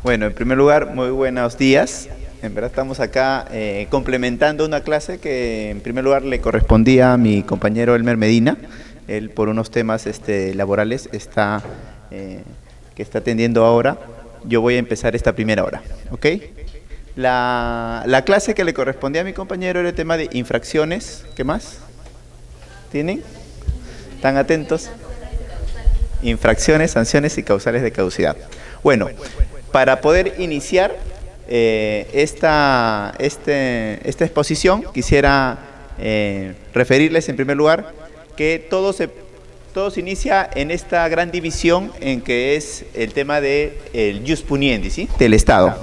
Bueno, en primer lugar, muy buenos días. En verdad estamos acá complementando una clase que en primer lugar le correspondía a mi compañero Elmer Medina. Él por unos temas laborales que está atendiendo ahora. Yo voy a empezar esta primera hora, ¿ok? La clase que le correspondía a mi compañero era el tema de infracciones. ¿Qué más? ¿Tienen? ¿Están atentos? Infracciones, sanciones y causales de caducidad. Bueno, para poder iniciar esta exposición, quisiera referirles en primer lugar que todo se inicia en esta gran división en que es el tema del jus puniendi, ¿sí? Del Estado,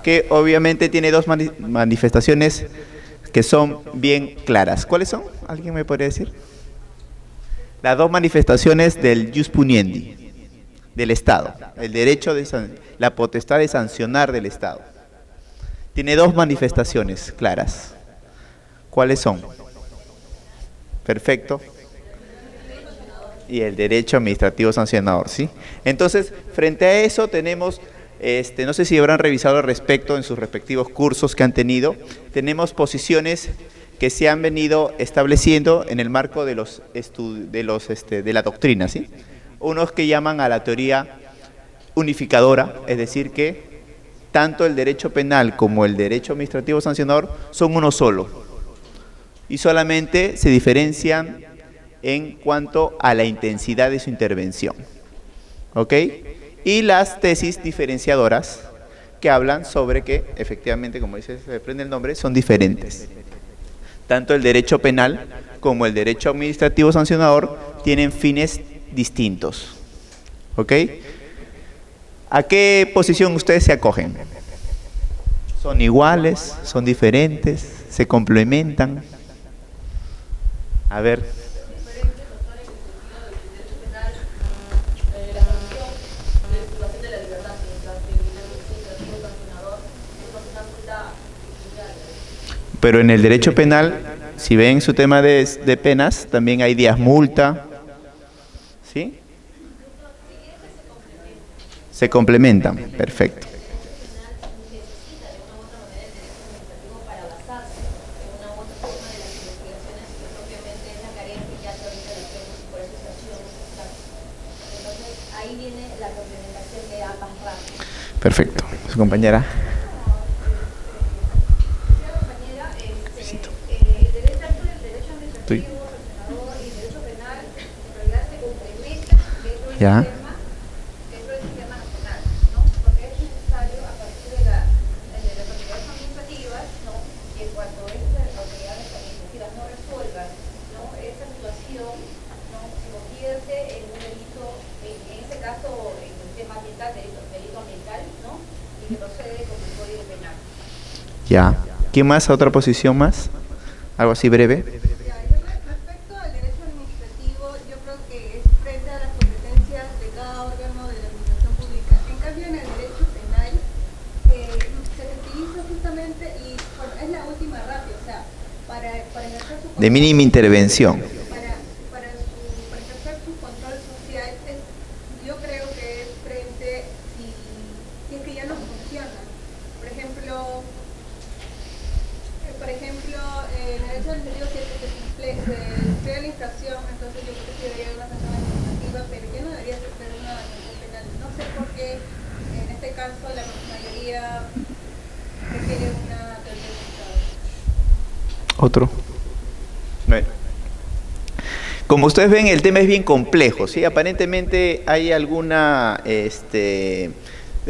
que obviamente tiene dos manifestaciones que son bien claras. ¿Cuáles son? ¿Alguien me podría decir? Las dos manifestaciones del jus puniendi, del Estado, el derecho la potestad de sancionar del Estado. Tiene dos manifestaciones claras. ¿Cuáles son? Perfecto. Y el derecho administrativo sancionador, ¿sí? Entonces, frente a eso tenemos, no sé si habrán revisado al respecto en sus respectivos cursos que han tenido, tenemos posiciones que se han venido estableciendo en el marco de la doctrina, ¿sí? Unos que llaman a la teoría unificadora, es decir que tanto el derecho penal como el derecho administrativo sancionador son uno solo y solamente se diferencian en cuanto a la intensidad de su intervención, ¿ok? Y las tesis diferenciadoras que hablan sobre que efectivamente, como dice, se prende el nombre, son diferentes. Tanto el derecho penal como el derecho administrativo sancionador tienen fines distintos, ¿ok? ¿A qué posición ustedes se acogen? ¿Son iguales? ¿Son diferentes? ¿Se complementan? A ver. Pero en el derecho penal, si ven su tema de penas, también hay días multa, ¿sí? Se complementan, perfecto. Perfecto. Su compañera. Ya. Dentro del sistema nacional, ¿no? Porque es necesario a partir de las autoridades administrativas, ¿no? Y en cuanto estas autoridades administrativas no resuelvan, ¿no? Esa situación, ¿no? Se convierte en un delito, en ese caso, en el tema ambiental, delito ambiental, ¿no? Y que procede con el Código Penal. Ya. ¿Quién más? ¿Otra posición más? Algo así breve. Respecto al derecho administrativo, yo creo que es frente a las competencias de cada órgano de la administración pública. En cambio, en el derecho penal se utiliza justamente, y bueno, es la última ratio, o sea, para ejercer su control, De mínima intervención. para ejercer su control social, yo creo que es frente, si es que ya no funciona. Por ejemplo, en el derecho administrativo si se crea la infracción, entonces yo creo que sí debería haber una sanción administrativa, pero ya no debería ser una sanción penal. No sé por qué en este caso la mayoría prefiere una teoría unificada. Otro. Bueno. Como ustedes ven, el tema es bien complejo, ¿sí? Aparentemente hay alguna, de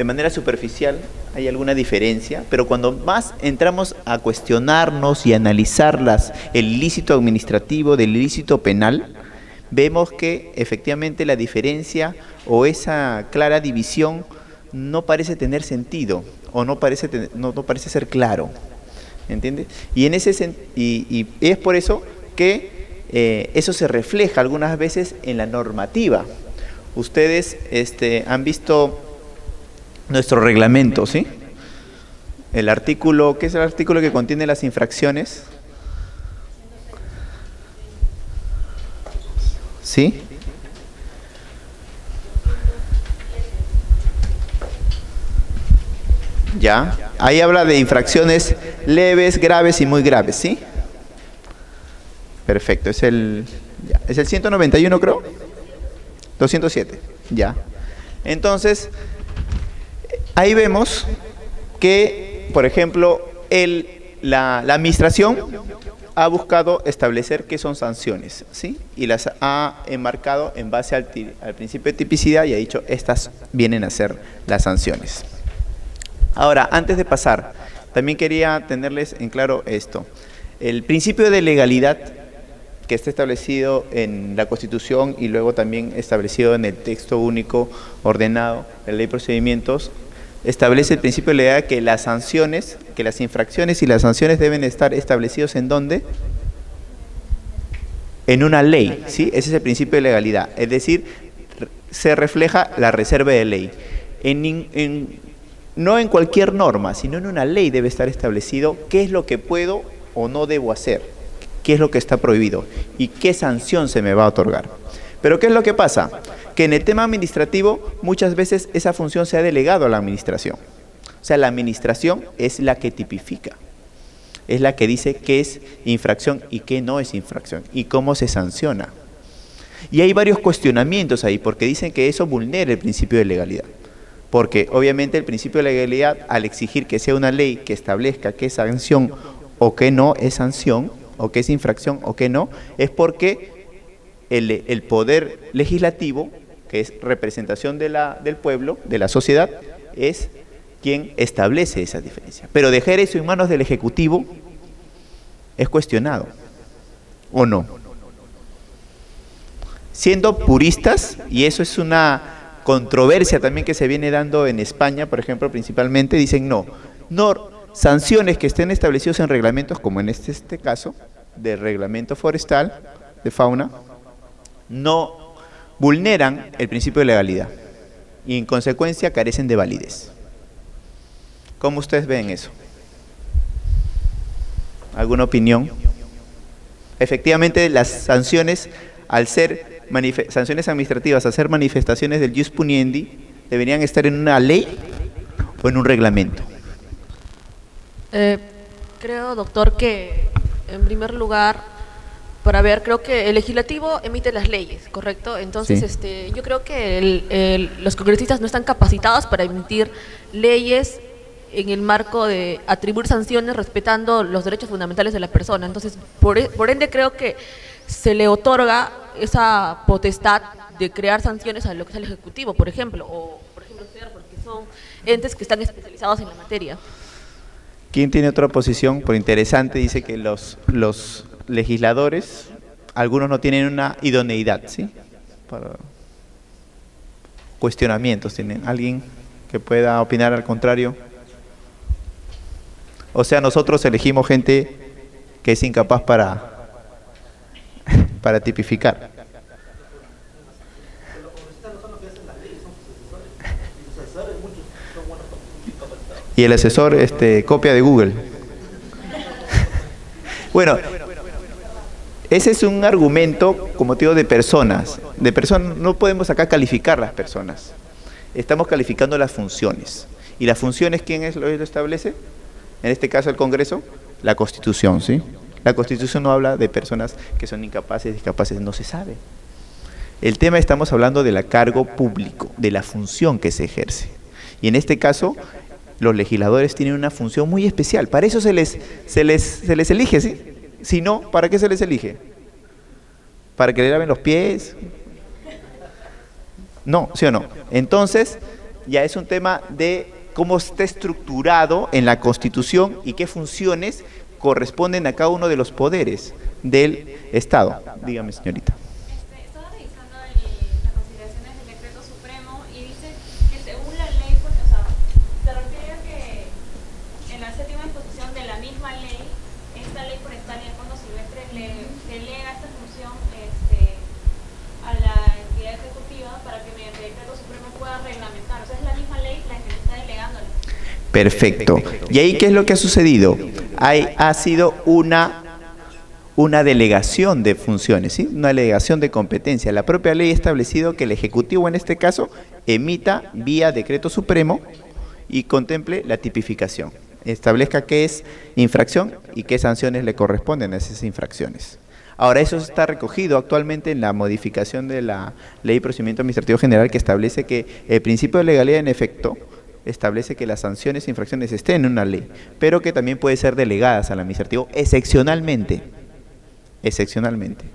manera superficial, hay alguna diferencia, pero cuando más entramos a cuestionarnos y analizar el ilícito administrativo del ilícito penal, vemos que efectivamente la diferencia o esa clara división no parece tener sentido o no parece ser claro, ¿entiendes? Y es por eso que eso se refleja algunas veces en la normativa. Ustedes han visto nuestro reglamento, ¿sí? El artículo, ¿qué es el artículo que contiene las infracciones? ¿Sí? Ya, ahí habla de infracciones leves, graves y muy graves, ¿sí? Perfecto, es el 191 creo, 207, ya. Entonces, ahí vemos que, por ejemplo, la administración ha buscado establecer qué son sanciones, ¿sí? Y las ha enmarcado en base al principio de tipicidad y ha dicho, estas vienen a ser las sanciones. Ahora, antes de pasar, también quería tenerles en claro esto. El principio de legalidad que está establecido en la Constitución y luego también establecido en el texto único ordenado de la Ley de Procedimientos, establece el principio de legalidad que las sanciones, que las infracciones y las sanciones deben estar establecidos ¿en dónde? En una ley, ¿sí? Ese es el principio de legalidad, es decir, se refleja la reserva de ley. No en cualquier norma, sino en una ley debe estar establecido qué es lo que puedo o no debo hacer, qué es lo que está prohibido y qué sanción se me va a otorgar. Pero ¿qué es lo que pasa? Que en el tema administrativo muchas veces esa función se ha delegado a la administración. O sea, la administración es la que tipifica, es la que dice qué es infracción y qué no es infracción y cómo se sanciona. Y hay varios cuestionamientos ahí porque dicen que eso vulnera el principio de legalidad. Porque obviamente el principio de legalidad, al exigir que sea una ley que establezca qué es sanción o qué no es sanción, o qué es infracción o qué no, es porque el poder legislativo, que es representación del pueblo, de la sociedad, es quien establece esa diferencia. Pero dejar eso en manos del Ejecutivo es cuestionado, ¿o no? Siendo puristas, y eso es una controversia también que se viene dando en España, por ejemplo, principalmente, dicen no, sanciones que estén establecidos en reglamentos, como en este caso, del reglamento forestal, de fauna, no vulneran el principio de legalidad y en consecuencia carecen de validez. ¿Cómo ustedes ven eso? ¿Alguna opinión? Efectivamente, las sanciones, al ser sanciones administrativas, al ser manifestaciones del jus puniendi, deberían estar en una ley o en un reglamento. Creo, doctor, que en primer lugar, creo que el legislativo emite las leyes, ¿correcto? Entonces, sí. Yo creo que los congresistas no están capacitados para emitir leyes en el marco de atribuir sanciones respetando los derechos fundamentales de la persona. Entonces, por ende, creo que se le otorga esa potestad de crear sanciones a lo que es el Ejecutivo, por ejemplo, o por ejemplo, porque son entes que están especializados en la materia. ¿Quién tiene otra posición? Por interesante, dice que los legisladores, algunos no tienen una idoneidad, ¿sí? Para cuestionamientos, ¿tienen alguien que pueda opinar al contrario? O sea, nosotros elegimos gente que es incapaz para tipificar. Y el asesor copia de Google. Bueno, ese es un argumento, como te digo, de personas. No podemos acá calificar las personas. Estamos calificando las funciones. ¿Y las funciones quién lo establece? En este caso el Congreso, la Constitución, ¿sí? La Constitución no habla de personas que son incapaces, discapaces, no se sabe. El tema, estamos hablando del cargo público, de la función que se ejerce. Y en este caso, los legisladores tienen una función muy especial. Para eso se les elige, ¿sí? Si no, ¿para qué se les elige? ¿Para que le laven los pies? No, ¿sí o no? Entonces, ya es un tema de cómo está estructurado en la Constitución y qué funciones corresponden a cada uno de los poderes del Estado. Dígame, señorita. Estaba revisando las consideraciones del decreto supremo y dice que según la ley, pues, o sea, se refiere a que en la séptima disposición de la misma ley, esta ley forestal y el fondo silvestre le delega esta función a la entidad ejecutiva para que mediante el decreto supremo pueda reglamentar. O sea, es la misma ley la que le está delegando. Perfecto. ¿Y ahí qué es lo que ha sucedido? Ha sido una delegación de funciones, ¿sí? Una delegación de competencia. La propia ley ha establecido que el Ejecutivo, en este caso, emita vía decreto supremo y contemple la tipificación. Establezca qué es infracción y qué sanciones le corresponden a esas infracciones. Ahora, eso está recogido actualmente en la modificación de la Ley de Procedimiento Administrativo General, que establece que el principio de legalidad en efecto establece que las sanciones e infracciones estén en una ley, pero que también pueden ser delegadas al administrativo excepcionalmente. Excepcionalmente.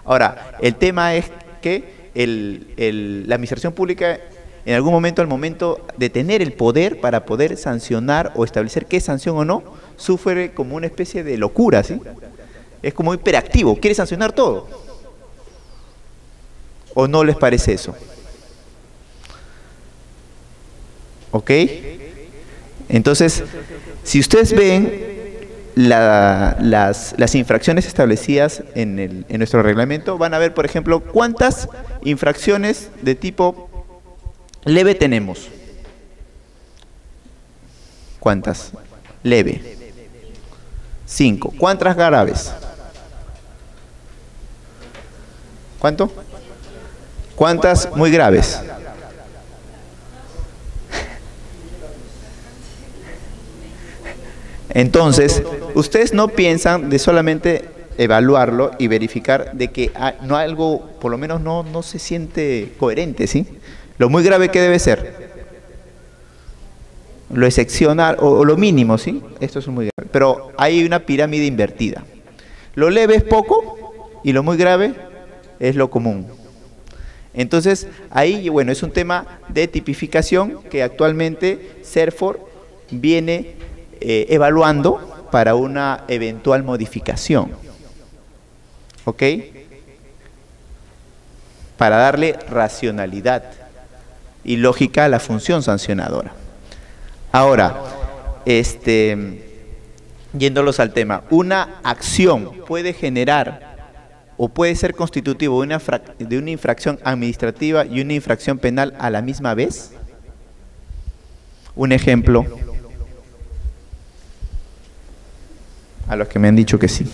Ahora, el tema es que la administración pública, en algún momento, al momento de tener el poder para poder sancionar o establecer qué sanción o no, sufre como una especie de locura, ¿sí? Es como hiperactivo, quiere sancionar todo. ¿O no les parece eso? ¿Ok? Entonces, si ustedes ven las infracciones establecidas en nuestro reglamento, van a ver, por ejemplo, cuántas infracciones de tipo leve tenemos. ¿Cuántas? Leve. 5. ¿Cuántas graves? ¿Cuánto? ¿Cuántas muy graves? Entonces, ustedes no piensan de solamente evaluarlo y verificar de que no algo, por lo menos no se siente coherente, ¿sí? Lo muy grave que debe ser, lo excepcional o lo mínimo, ¿sí? Esto es muy grave, pero hay una pirámide invertida. Lo leve es poco y lo muy grave es lo común. Entonces, ahí, bueno, es un tema de tipificación que actualmente CERFOR viene evaluando para una eventual modificación. ¿Ok? Para darle racionalidad y lógica a la función sancionadora. Ahora, yéndolos al tema, ¿una acción puede generar o puede ser constitutivo de una infracción administrativa y una infracción penal a la misma vez? Un ejemplo, a los que me han dicho que sí.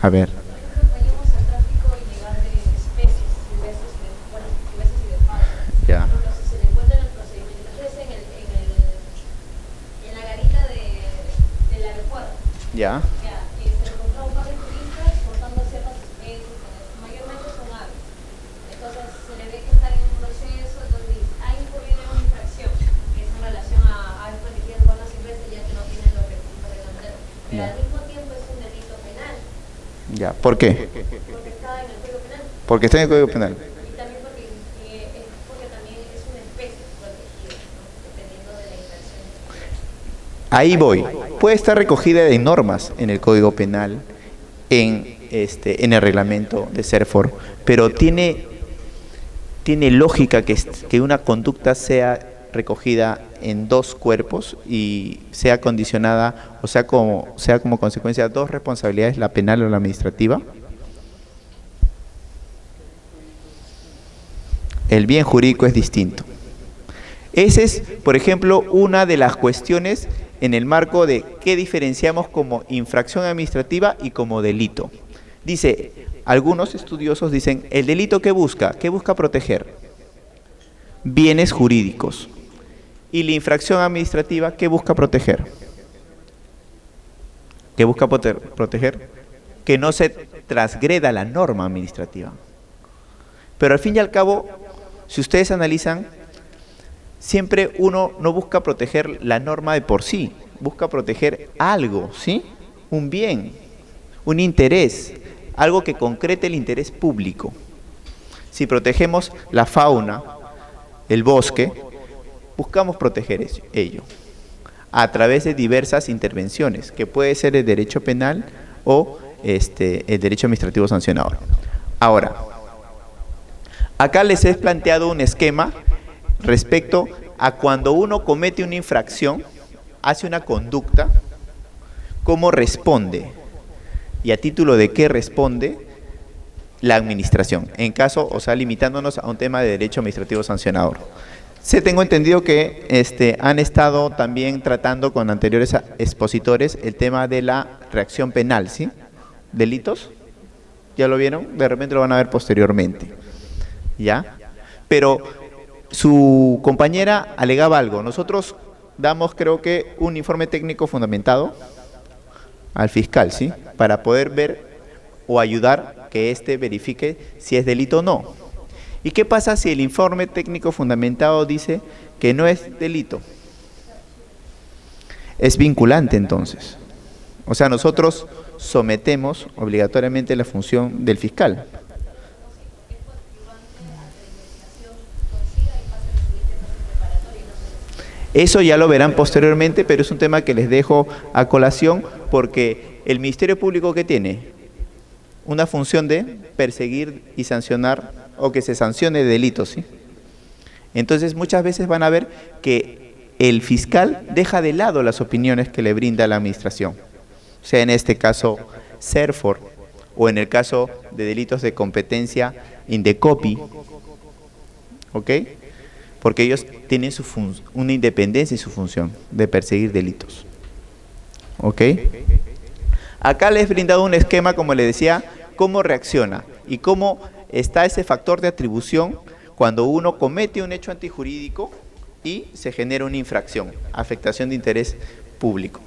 A ver. Vayamos al tráfico ilegal de especies, silvestres y de fauna. Ya. Entonces se le encuentra en el procedimiento. Entonces en la garita del aeropuerto. Ya. Ya, se encontró un par de turistas portando ciertas especies, mayormente son aves. Entonces se le ve que están en un proceso, entonces ha incurrido en una infracción, que es en relación a aves protegidas de fauna silvestre, ya que no tienen los requisitos reglamentarios. Pero al mismo tiempo es un delito penal. Ya. ¿Por qué? Porque está en el Código Penal. Porque está en el Código Penal. Y también porque también es una especie protegida, ¿no? Dependiendo de la infracción. Ahí voy. Puede estar recogida en normas en el Código Penal, en el reglamento de CERFOR, pero tiene lógica que una conducta sea recogida en dos cuerpos y sea condicionada, o sea como consecuencia de dos responsabilidades, la penal o la administrativa. El bien jurídico es distinto. Esa es, por ejemplo, una de las cuestiones en el marco de qué diferenciamos como infracción administrativa y como delito. Dice, algunos estudiosos dicen, ¿el delito qué busca? ¿Qué busca proteger? Bienes jurídicos. ¿Y la infracción administrativa qué busca proteger? ¿Qué busca proteger? Que no se transgreda la norma administrativa. Pero al fin y al cabo, si ustedes analizan, siempre uno no busca proteger la norma de por sí, busca proteger algo, ¿sí? Un bien, un interés, algo que concrete el interés público. Si protegemos la fauna, el bosque, buscamos proteger ello a través de diversas intervenciones, que puede ser el derecho penal o el derecho administrativo sancionador. Ahora, acá les he planteado un esquema respecto a cuando uno comete una infracción, hace una conducta, ¿cómo responde? Y a título de qué responde la administración, en caso, o sea, limitándonos a un tema de derecho administrativo sancionador. Tengo entendido que han estado también tratando con anteriores expositores el tema de la reacción penal, ¿sí? ¿Delitos? ¿Ya lo vieron? De repente lo van a ver posteriormente. ¿Ya? Pero su compañera alegaba algo. Nosotros damos, creo que, un informe técnico fundamentado al fiscal, ¿sí? Para poder ver o ayudar que éste verifique si es delito o no. ¿Y qué pasa si el informe técnico fundamentado dice que no es delito? Es vinculante entonces. O sea, nosotros sometemos obligatoriamente la función del fiscal. Eso ya lo verán posteriormente, pero es un tema que les dejo a colación porque el Ministerio Público, ¿qué tiene? Una función de perseguir y sancionar, o que se sancione delitos, ¿sí? Entonces muchas veces van a ver que el fiscal deja de lado las opiniones que le brinda la administración, sea en este caso CERFOR, o en el caso de delitos de competencia INDECOPI, ¿ok? Porque ellos tienen una independencia y su función de perseguir delitos. ¿Ok? Acá les he brindado un esquema, como les decía, cómo reacciona y cómo está ese factor de atribución cuando uno comete un hecho antijurídico y se genera una infracción, afectación de interés público.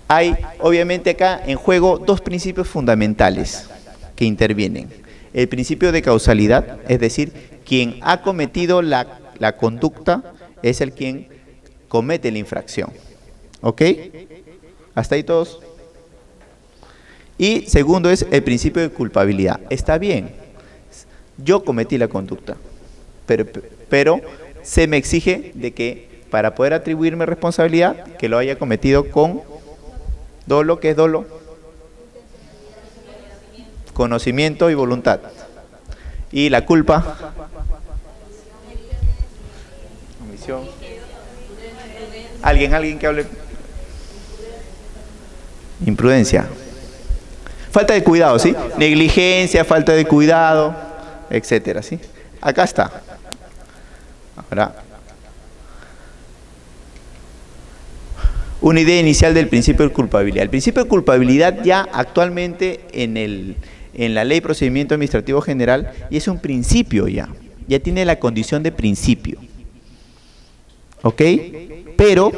Hay, obviamente, acá en juego dos principios fundamentales que intervienen. El principio de causalidad, es decir, quien ha cometido la conducta es el quien comete la infracción. ¿Ok? ¿Hasta ahí todos? Y segundo es el principio de culpabilidad. Está bien, yo cometí la conducta, pero se me exige de que para poder atribuirme responsabilidad, que lo haya cometido con dolo. ¿Qué es dolo? Conocimiento y voluntad. Y la culpa, omisión. ¿Alguien que hable? Imprudencia. Falta de cuidado, ¿sí? Negligencia, falta de cuidado, etcétera, ¿sí? Acá está. Ahora, una idea inicial del principio de culpabilidad. El principio de culpabilidad ya actualmente en la Ley de Procedimiento Administrativo General y es un principio ya tiene la condición de principio. ¿Ok? Pero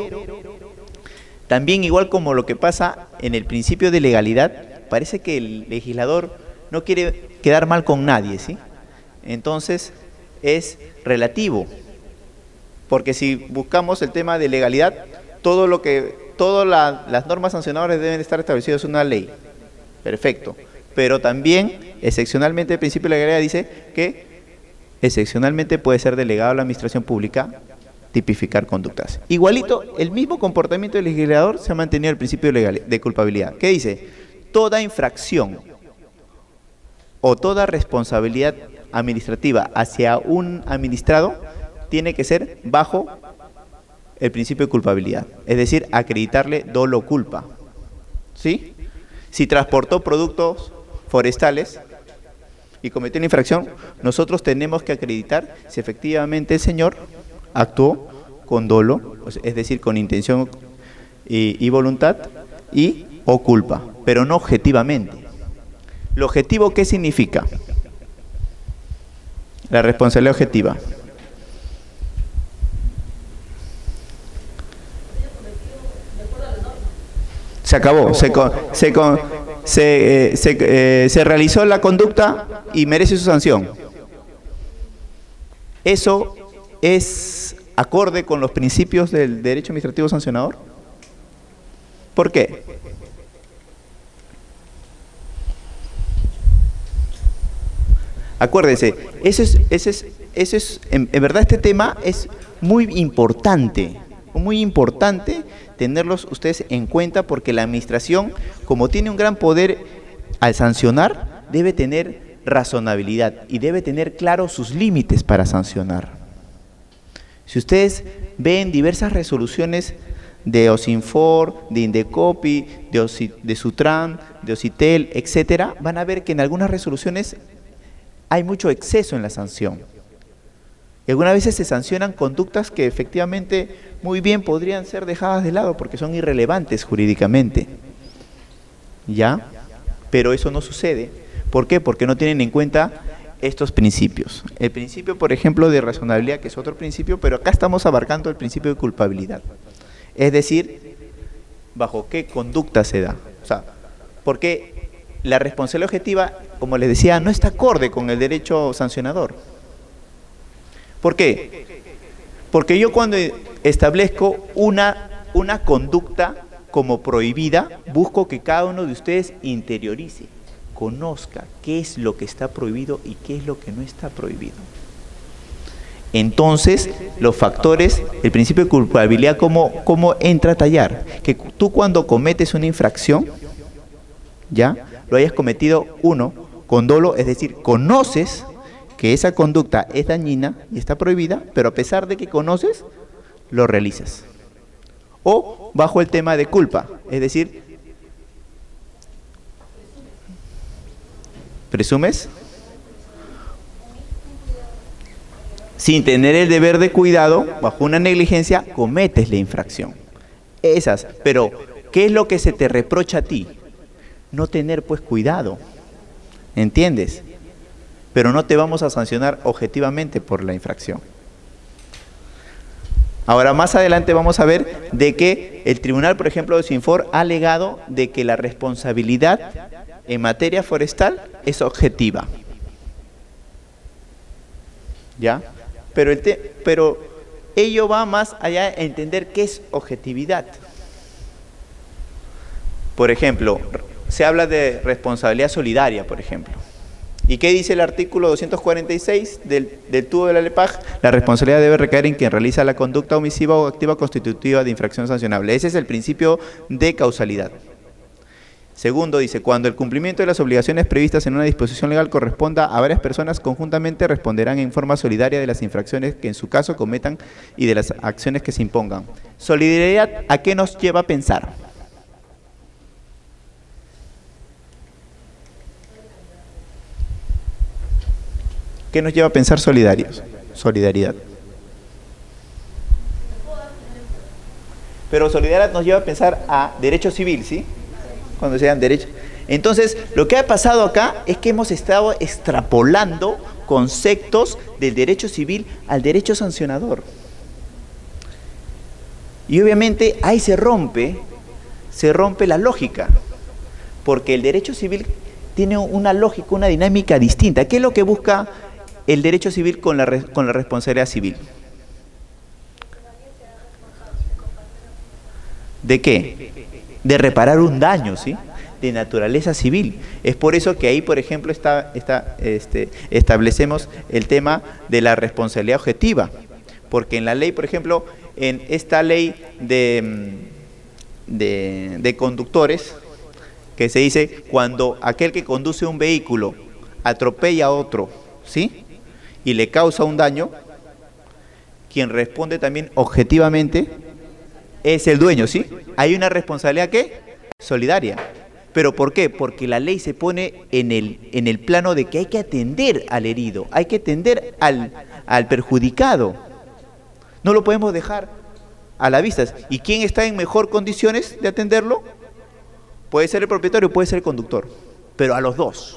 también, igual como lo que pasa en el principio de legalidad, parece que el legislador no quiere quedar mal con nadie, ¿sí? Entonces es relativo, porque si buscamos el tema de legalidad, todas las normas sancionadoras deben estar establecidas en una ley. Perfecto. Pero también, excepcionalmente, el principio de legalidad dice que excepcionalmente puede ser delegado a la administración pública tipificar conductas. Igualito, el mismo comportamiento del legislador se ha mantenido el principio de culpabilidad. ¿Qué dice? Toda infracción o toda responsabilidad administrativa hacia un administrado tiene que ser bajo el principio de culpabilidad, es decir, acreditarle dolo culpa. ¿Sí? Si transportó productos forestales y cometió una infracción, nosotros tenemos que acreditar si efectivamente el señor actuó con dolo, es decir, con intención y voluntad o culpa, pero no objetivamente. ¿Lo objetivo qué significa? La responsabilidad objetiva. Se acabó, se realizó la conducta y merece su sanción. ¿Eso es acorde con los principios del derecho administrativo sancionador? ¿Por qué? Acuérdense, en verdad este tema es muy importante tenerlos ustedes en cuenta, porque la administración, como tiene un gran poder al sancionar, debe tener razonabilidad y debe tener claros sus límites para sancionar. Si ustedes ven diversas resoluciones de OSINFOR, de INDECOPI, de SUTRAN, de OSITEL, etcétera, van a ver que en algunas resoluciones hay mucho exceso en la sanción. Y algunas veces se sancionan conductas que efectivamente muy bien podrían ser dejadas de lado porque son irrelevantes jurídicamente. ¿Ya? Pero eso no sucede. ¿Por qué? Porque no tienen en cuenta estos principios. El principio, por ejemplo, de razonabilidad, que es otro principio, pero acá estamos abarcando el principio de culpabilidad. Es decir, bajo qué conducta se da. O sea, porque la responsabilidad objetiva, como les decía, no está acorde con el derecho sancionador. ¿Por qué? Porque yo cuando establezco una conducta como prohibida, busco que cada uno de ustedes interiorice, conozca qué es lo que está prohibido y qué es lo que no está prohibido. Entonces, los factores, el principio de culpabilidad, ¿cómo entra a tallar? Que tú cuando cometes una infracción, ya, lo hayas cometido con dolo, es decir, conoces que esa conducta es dañina y está prohibida, pero a pesar de que conoces, lo realizas. O bajo el tema de culpa, es decir, ¿presumes? Sin tener el deber de cuidado, bajo una negligencia, cometes la infracción. Esas, pero ¿qué es lo que se te reprocha a ti? No tener pues cuidado, ¿entiendes? Pero no te vamos a sancionar objetivamente por la infracción. Ahora más adelante vamos a ver de que el tribunal, por ejemplo, de Sinfor ha alegado de que la responsabilidad en materia forestal es objetiva. ¿Ya? Pero ello va más allá de entender qué es objetividad. Por ejemplo, se habla de responsabilidad solidaria, por ejemplo. ¿Y qué dice el artículo 246 del TUO de la LEPAJ? La responsabilidad debe recaer en quien realiza la conducta omisiva o activa constitutiva de infracción sancionable. Ese es el principio de causalidad. Segundo, dice, cuando el cumplimiento de las obligaciones previstas en una disposición legal corresponda a varias personas, conjuntamente responderán en forma solidaria de las infracciones que en su caso cometan y de las acciones que se impongan. Solidaridad, ¿a qué nos lleva a pensar? ¿Qué nos lleva a pensar solidarios? Solidaridad. Pero solidaridad nos lleva a pensar a derecho civil, ¿sí? Cuando sean derechos. Entonces, lo que ha pasado acá es que hemos estado extrapolando conceptos del derecho civil al derecho sancionador. Y obviamente ahí se rompe la lógica, porque el derecho civil tiene una lógica, una dinámica distinta. ¿Qué es lo que busca el derecho civil con la responsabilidad civil? ¿De qué? De reparar un daño, ¿sí? De naturaleza civil. Es por eso que ahí, por ejemplo, establecemos el tema de la responsabilidad objetiva. Porque en la ley, por ejemplo, en esta ley de conductores, que se dice cuando aquel que conduce un vehículo atropella a otro, ¿sí? Y le causa un daño, quien responde también objetivamente es el dueño, ¿sí? Hay una responsabilidad, ¿qué? Solidaria. ¿Pero por qué? Porque la ley se pone en el plano de que hay que atender al herido, hay que atender al perjudicado. No lo podemos dejar a la vista. ¿Y quién está en mejor condiciones de atenderlo? Puede ser el propietario, puede ser el conductor, pero a los dos.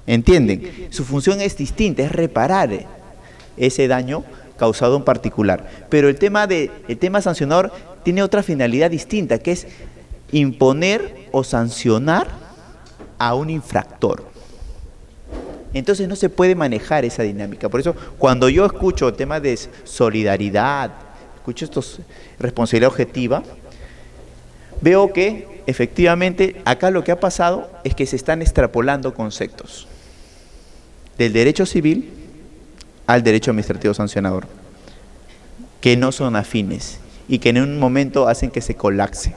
¿Entienden? Su función es distinta, es reparar ese daño causado en particular. Pero el tema sancionador tiene otra finalidad distinta, que es imponer o sancionar a un infractor. Entonces no se puede manejar esa dinámica. Por eso, cuando yo escucho el tema de solidaridad, escucho responsabilidad objetiva, veo que efectivamente acá lo que ha pasado es que se están extrapolando conceptos del derecho civil al derecho administrativo sancionador, que no son afines y que en un momento hacen que se colapse.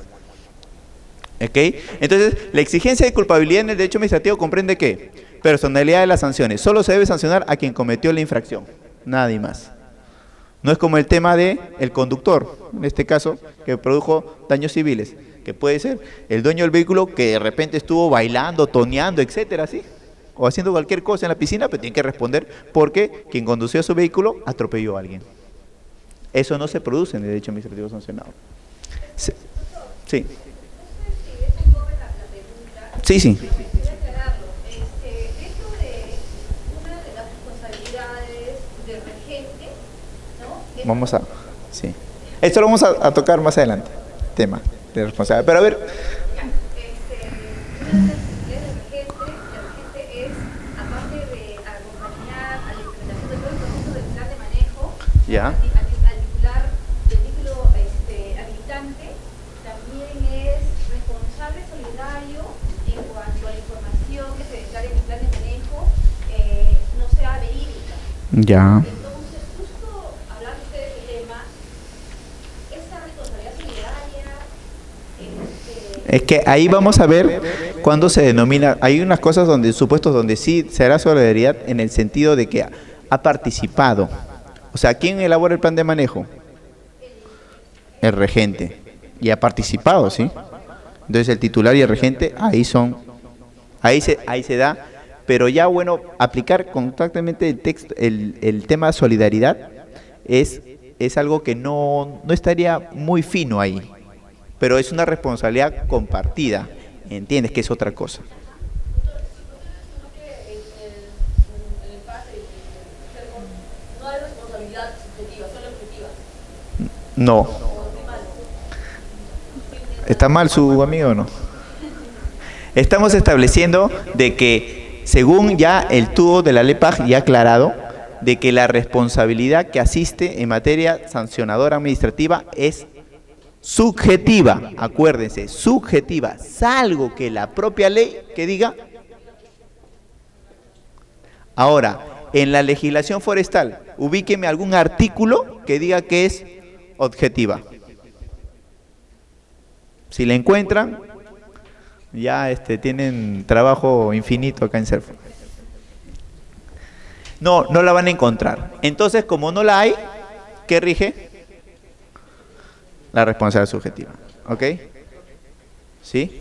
¿Ok? Entonces, la exigencia de culpabilidad en el derecho administrativo comprende que personalidad de las sanciones. Solo se debe sancionar a quien cometió la infracción, nadie más. No es como el tema de el conductor, en este caso, que produjo daños civiles, que puede ser el dueño del vehículo que de repente estuvo bailando, toneando, etcétera, ¿sí? O haciendo cualquier cosa en la piscina, pero tiene que responder porque quien condució su vehículo atropelló a alguien. Eso no se produce en el derecho administrativo sancionado. Sí. Sí. No sé si eso englobe la pregunta. Sí, sí. Quería aclararlo. Esto de una de las Vamos a... Sí. Esto lo vamos a tocar más adelante, tema de responsabilidad. Pero a ver... Una de las necesidades emergente es, aparte de acompañar a la implementación de todo el proceso del plan de manejo, Ya. al titular del título habilitante, también es responsable solidario en cuanto a la información que se declare en el plan de manejo no sea verídica. Ya. Entonces, justo hablando ustedes del tema, esa responsabilidad solidaria, Es que ahí vamos a ver cuándo se denomina, hay unas cosas donde, supuestos donde sí será solidaridad en el sentido de que ha participado. O sea, ¿quién elabora el plan de manejo? El regente. Y ha participado, ¿sí? Entonces el titular y el regente, ahí se da, pero ya bueno, aplicar constantemente el texto, el tema solidaridad es algo que no estaría muy fino ahí. Pero es una responsabilidad compartida, ¿entiendes? Que es otra cosa. No hay responsabilidad subjetiva, solo objetiva. No. ¿Está mal su amigo o no? Estamos estableciendo de que, según ya el tubo de la LEPAG ya aclarado, de que la responsabilidad que asiste en materia sancionadora administrativa es subjetiva, acuérdense, subjetiva, salvo que la propia ley que diga. Ahora, en la legislación forestal, ubíqueme algún artículo que diga que es objetiva. Si la encuentran, ya tienen trabajo infinito acá en CERFO. No la van a encontrar. Entonces, como no la hay, ¿qué rige? La responsabilidad subjetiva. ¿Ok? ¿Sí?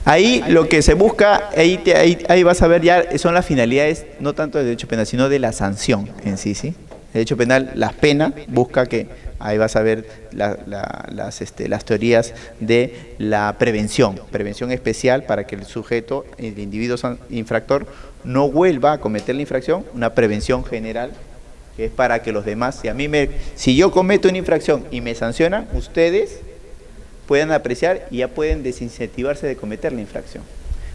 Ahí lo que se busca, ahí vas a ver ya, son las finalidades, no tanto del derecho penal, sino de la sanción en sí, ¿sí? El derecho penal, las penas, busca que, ahí vas a ver las teorías de la prevención especial para que el sujeto, el individuo infractor, no vuelva a cometer la infracción, una prevención general, que es para que los demás, si yo cometo una infracción y me sancionan, ustedes puedan apreciar y ya pueden desincentivarse de cometer la infracción.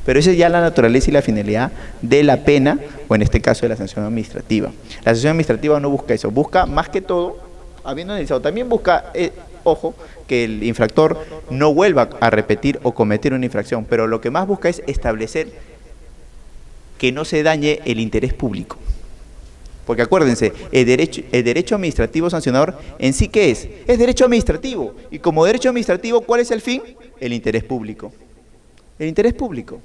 Pero esa es ya la naturaleza y la finalidad de la pena, o en este caso de la sanción administrativa. La sanción administrativa no busca eso, busca más que todo, habiendo analizado, también busca, ojo, que el infractor no vuelva a repetir o cometer una infracción, pero lo que más busca es establecer que no se dañe el interés público. Porque acuérdense, el derecho administrativo sancionador en sí, ¿qué es? Es derecho administrativo. Y como derecho administrativo, ¿cuál es el fin? El interés público. El interés público.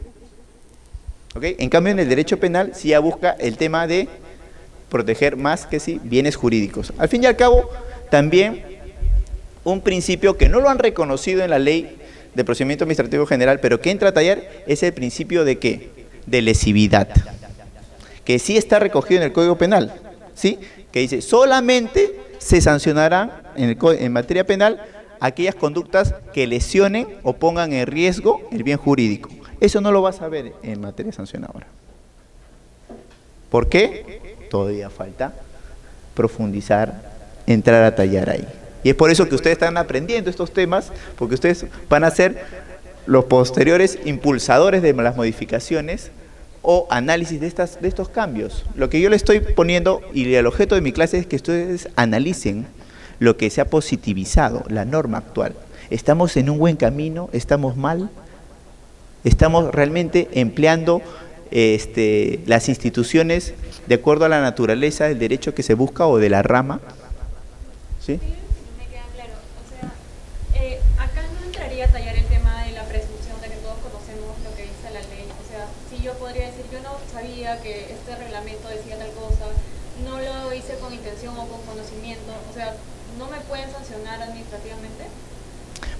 ¿Ok? En cambio, en el derecho penal sí ya busca el tema de proteger más que sí bienes jurídicos. Al fin y al cabo, también un principio que no lo han reconocido en la ley de procedimiento administrativo general, pero que entra a tallar, es el principio de ¿qué? De lesividad, que sí está recogido en el Código Penal, ¿sí? Que dice, solamente se sancionarán en materia penal aquellas conductas que lesionen o pongan en riesgo el bien jurídico. Eso no lo vas a ver en materia sancionadora. ¿Por qué? Todavía falta profundizar, entrar a tallar ahí. Y es por eso que ustedes están aprendiendo estos temas, porque ustedes van a ser los posteriores impulsadores de las modificaciones o análisis de estos cambios. Lo que yo le estoy poniendo, y el objeto de mi clase es que ustedes analicen lo que se ha positivizado, la norma actual. ¿Estamos en un buen camino? ¿Estamos mal? ¿Estamos realmente empleando las instituciones de acuerdo a la naturaleza del derecho que se busca o de la rama? ¿Sí? Me queda claro. O sea, acá no entraría a tallar el tema de la presunción de que todos conocemos lo que dice la ley. O sea, si yo podría decir, yo no sabía que este reglamento decía tal cosa, no lo hice con intención o con conocimiento, o sea, ¿no me pueden sancionar administrativamente?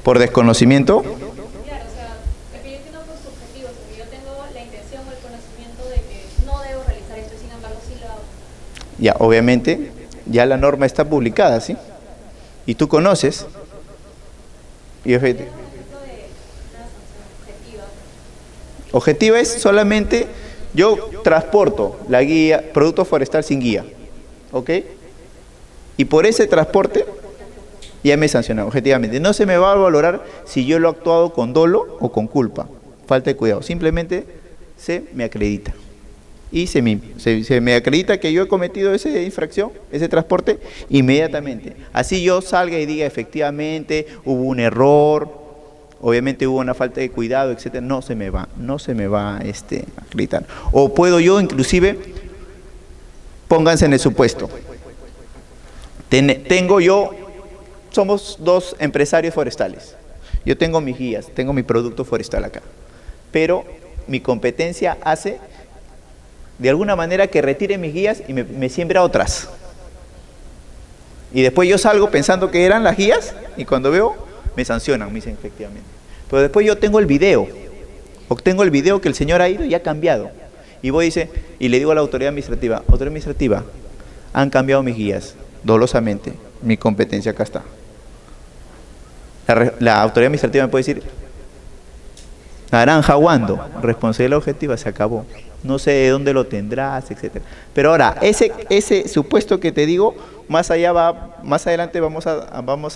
¿Por desconocimiento? Claro, o sea, es que yo entiendo por subjetivo, porque yo tengo la intención o el conocimiento de que no debo realizar esto, y sin embargo sí lo hago. Ya, obviamente, ya la norma está publicada, ¿sí? y tú conoces, y objetiva es solamente yo transporto la guía, producto forestal sin guía, ¿ok? Y por ese transporte ya me sancionan objetivamente. No se me va a valorar si yo lo he actuado con dolo o con culpa, falta de cuidado, simplemente se me acredita. Y se me acredita que yo he cometido esa infracción, ese transporte, inmediatamente. Así yo salga y diga efectivamente hubo un error, obviamente hubo una falta de cuidado, etcétera, no se me va a acreditar. O puedo yo inclusive, pónganse en el supuesto, somos dos empresarios forestales, yo tengo mis guías, tengo mi producto forestal acá, pero mi competencia hace de alguna manera que retire mis guías y me siembra otras. Y después yo salgo pensando que eran las guías y cuando veo, me sancionan, me dicen efectivamente. Pero después yo tengo el video, obtengo el video que el señor ha ido y ha cambiado. Y voy y le digo a la autoridad administrativa, han cambiado mis guías, dolosamente, mi competencia acá está. La autoridad administrativa me puede decir, naranja guando, responsabilidad objetiva, se acabó. No sé de dónde lo tendrás, etcétera. Pero ahora, ese supuesto que te digo, más adelante vamos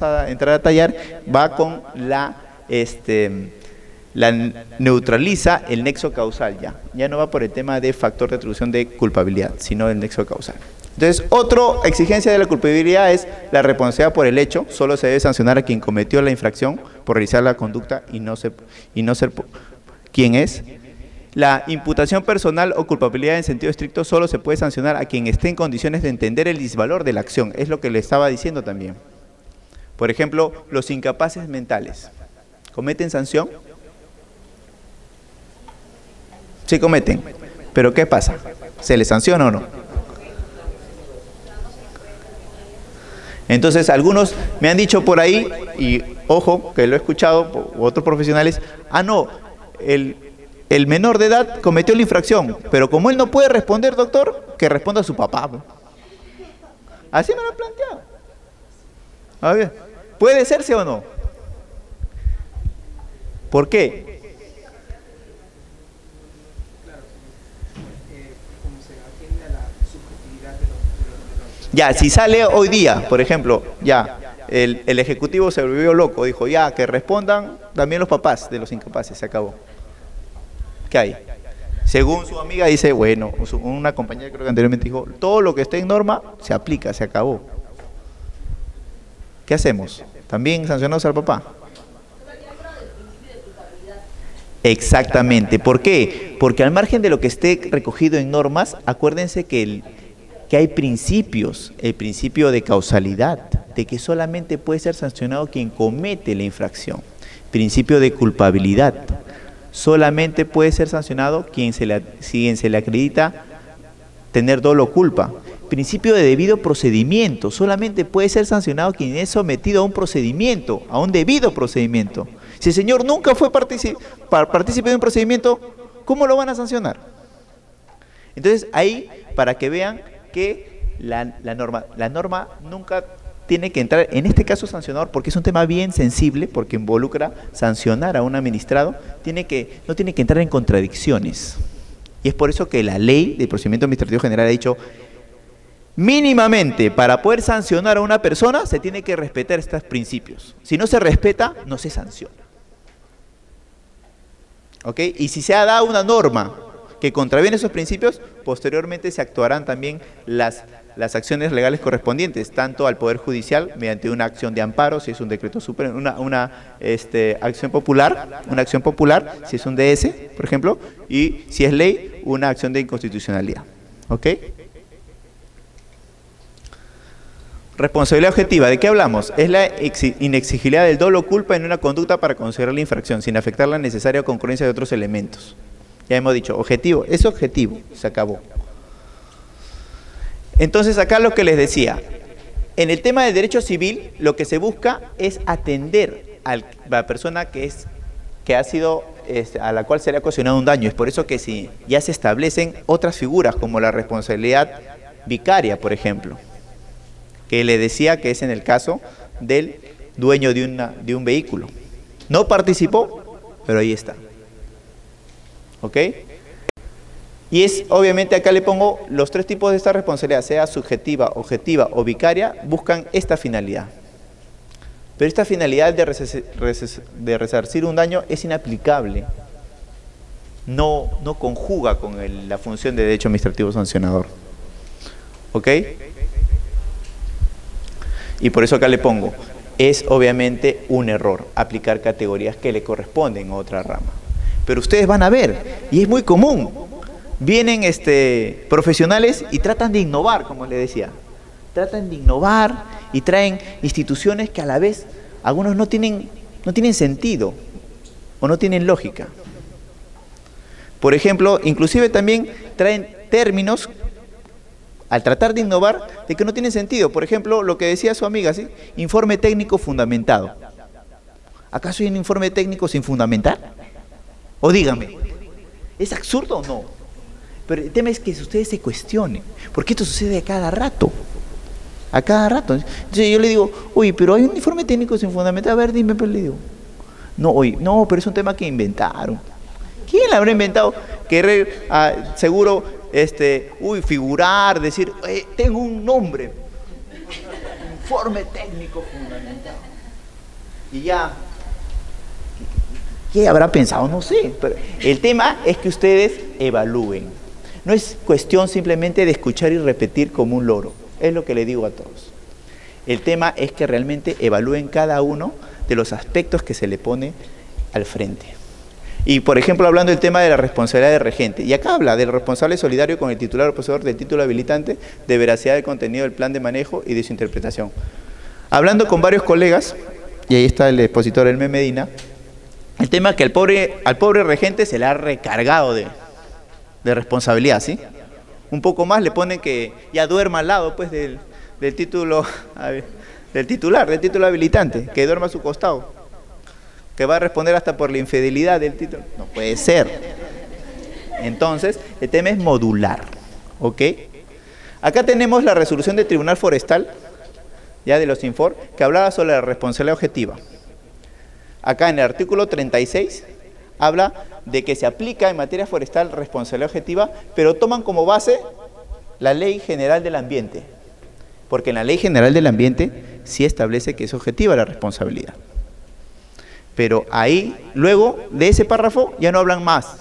a entrar a tallar, va con la neutraliza el nexo causal ya no va por el tema de factor de atribución de culpabilidad, sino el nexo causal. Entonces, otra exigencia de la culpabilidad es la responsabilidad por el hecho. Solo se debe sancionar a quien cometió la infracción por realizar la conducta y no ser quien es. La imputación personal o culpabilidad en sentido estricto solo se puede sancionar a quien esté en condiciones de entender el disvalor de la acción. Es lo que le estaba diciendo también. Por ejemplo, los incapaces mentales. ¿Cometen sanción? Sí cometen. ¿Pero qué pasa? ¿Se les sanciona o no? Entonces, algunos me han dicho por ahí, y ojo, que lo he escuchado por otros profesionales, no, el menor de edad cometió la infracción, pero como él no puede responder, doctor, que responda a su papá. Así me lo han planteado. A ver, ¿puede serse o no? ¿Por qué? Ya, si sale hoy día, por ejemplo, el ejecutivo se volvió loco, dijo, que respondan también los papás de los incapaces, se acabó. ¿Qué hay? Según su amiga dice, bueno, una compañera creo que anteriormente dijo, todo lo que esté en norma se aplica, se acabó. ¿Qué hacemos? ¿También sancionamos al papá? Exactamente. ¿Por qué? Porque al margen de lo que esté recogido en normas, acuérdense que hay principios, el principio de causalidad, de que solamente puede ser sancionado quien comete la infracción. Principio de culpabilidad. Solamente puede ser sancionado quien se le acredita tener dolo o culpa. Principio de debido procedimiento. Solamente puede ser sancionado quien es sometido a un procedimiento, a un debido procedimiento. Si el señor nunca fue partícipe de un procedimiento, ¿cómo lo van a sancionar? Entonces, ahí, para que vean que la norma nunca tiene que entrar, en este caso sancionador, porque es un tema bien sensible, porque involucra sancionar a un administrado, no tiene que entrar en contradicciones. Y es por eso que la ley del procedimiento administrativo general ha dicho, mínimamente, para poder sancionar a una persona, se tiene que respetar estos principios. Si no se respeta, no se sanciona. ¿Ok? Y si se ha dado una norma que contraviene esos principios, posteriormente se actuarán también las acciones legales correspondientes, tanto al Poder Judicial, mediante una acción de amparo, si es un decreto supremo, una acción popular, si es un DS, por ejemplo, y si es ley, una acción de inconstitucionalidad. ¿Ok? Responsabilidad objetiva, ¿de qué hablamos? Es la inexigibilidad del dolo o culpa en una conducta para considerar la infracción, sin afectar la necesaria concurrencia de otros elementos. Ya hemos dicho, objetivo, es objetivo, se acabó. Entonces acá lo que les decía, en el tema del derecho civil, lo que se busca es atender a la persona que ha sido, a la cual se le ha ocasionado un daño. Es por eso que si ya se establecen otras figuras, como la responsabilidad vicaria, por ejemplo, que le decía que es en el caso del dueño de un vehículo. No participó, pero ahí está. ¿Ok? Y es, obviamente, acá le pongo los tres tipos de esta responsabilidad, sea subjetiva, objetiva o vicaria, buscan esta finalidad. Pero esta finalidad de resarcir un daño es inaplicable. No conjuga con la función de derecho administrativo sancionador. ¿Ok? Y por eso acá le pongo, es obviamente un error aplicar categorías que le corresponden a otra rama. Pero ustedes van a ver, y es muy común, vienen profesionales y tratan de innovar, como les decía. Tratan de innovar y traen instituciones que a la vez algunos no tienen sentido o no tienen lógica. Por ejemplo, inclusive también traen términos al tratar de innovar de que no tienen sentido. Por ejemplo, lo que decía su amiga, ¿sí? Informe técnico fundamentado. ¿Acaso hay un informe técnico sin fundamentar? O dígame, ¿es absurdo o no? Pero el tema es que ustedes se cuestionen, porque esto sucede a cada rato. A cada rato. Entonces yo le digo, oye, pero hay un informe técnico sin fundamental. A ver, dime, pues le digo. No, oye, no, pero es un tema que inventaron. ¿Quién lo habrá inventado? Querer, seguro, figurar, decir, tengo un nombre. Informe técnico fundamental. Y ya, ¿qué habrá pensado? No sé. Pero el tema es que ustedes evalúen. No es cuestión simplemente de escuchar y repetir como un loro. Es lo que le digo a todos. El tema es que realmente evalúen cada uno de los aspectos que se le pone al frente. Y, por ejemplo, hablando del tema de la responsabilidad de regente, y acá habla del responsable solidario con el titular o poseedor del título habilitante, de veracidad del contenido del plan de manejo y de su interpretación. Hablando con varios colegas, y ahí está el expositor Elmer Medina, el tema es que al pobre regente se le ha recargado de responsabilidad, ¿sí? Un poco más le ponen que ya duerma al lado, pues, del título, del titular habilitante, que duerma a su costado, que va a responder hasta por la infidelidad del título. No puede ser. Entonces, el tema es modular, ¿ok? Acá tenemos la resolución del Tribunal Forestal, ya de los Infor, que hablaba sobre la responsabilidad objetiva. Acá en el artículo 36 habla de que se aplica en materia forestal responsabilidad objetiva, pero toman como base la Ley General del Ambiente, porque en la Ley General del Ambiente sí establece que es objetiva la responsabilidad. Pero ahí, luego de ese párrafo, ya no hablan más.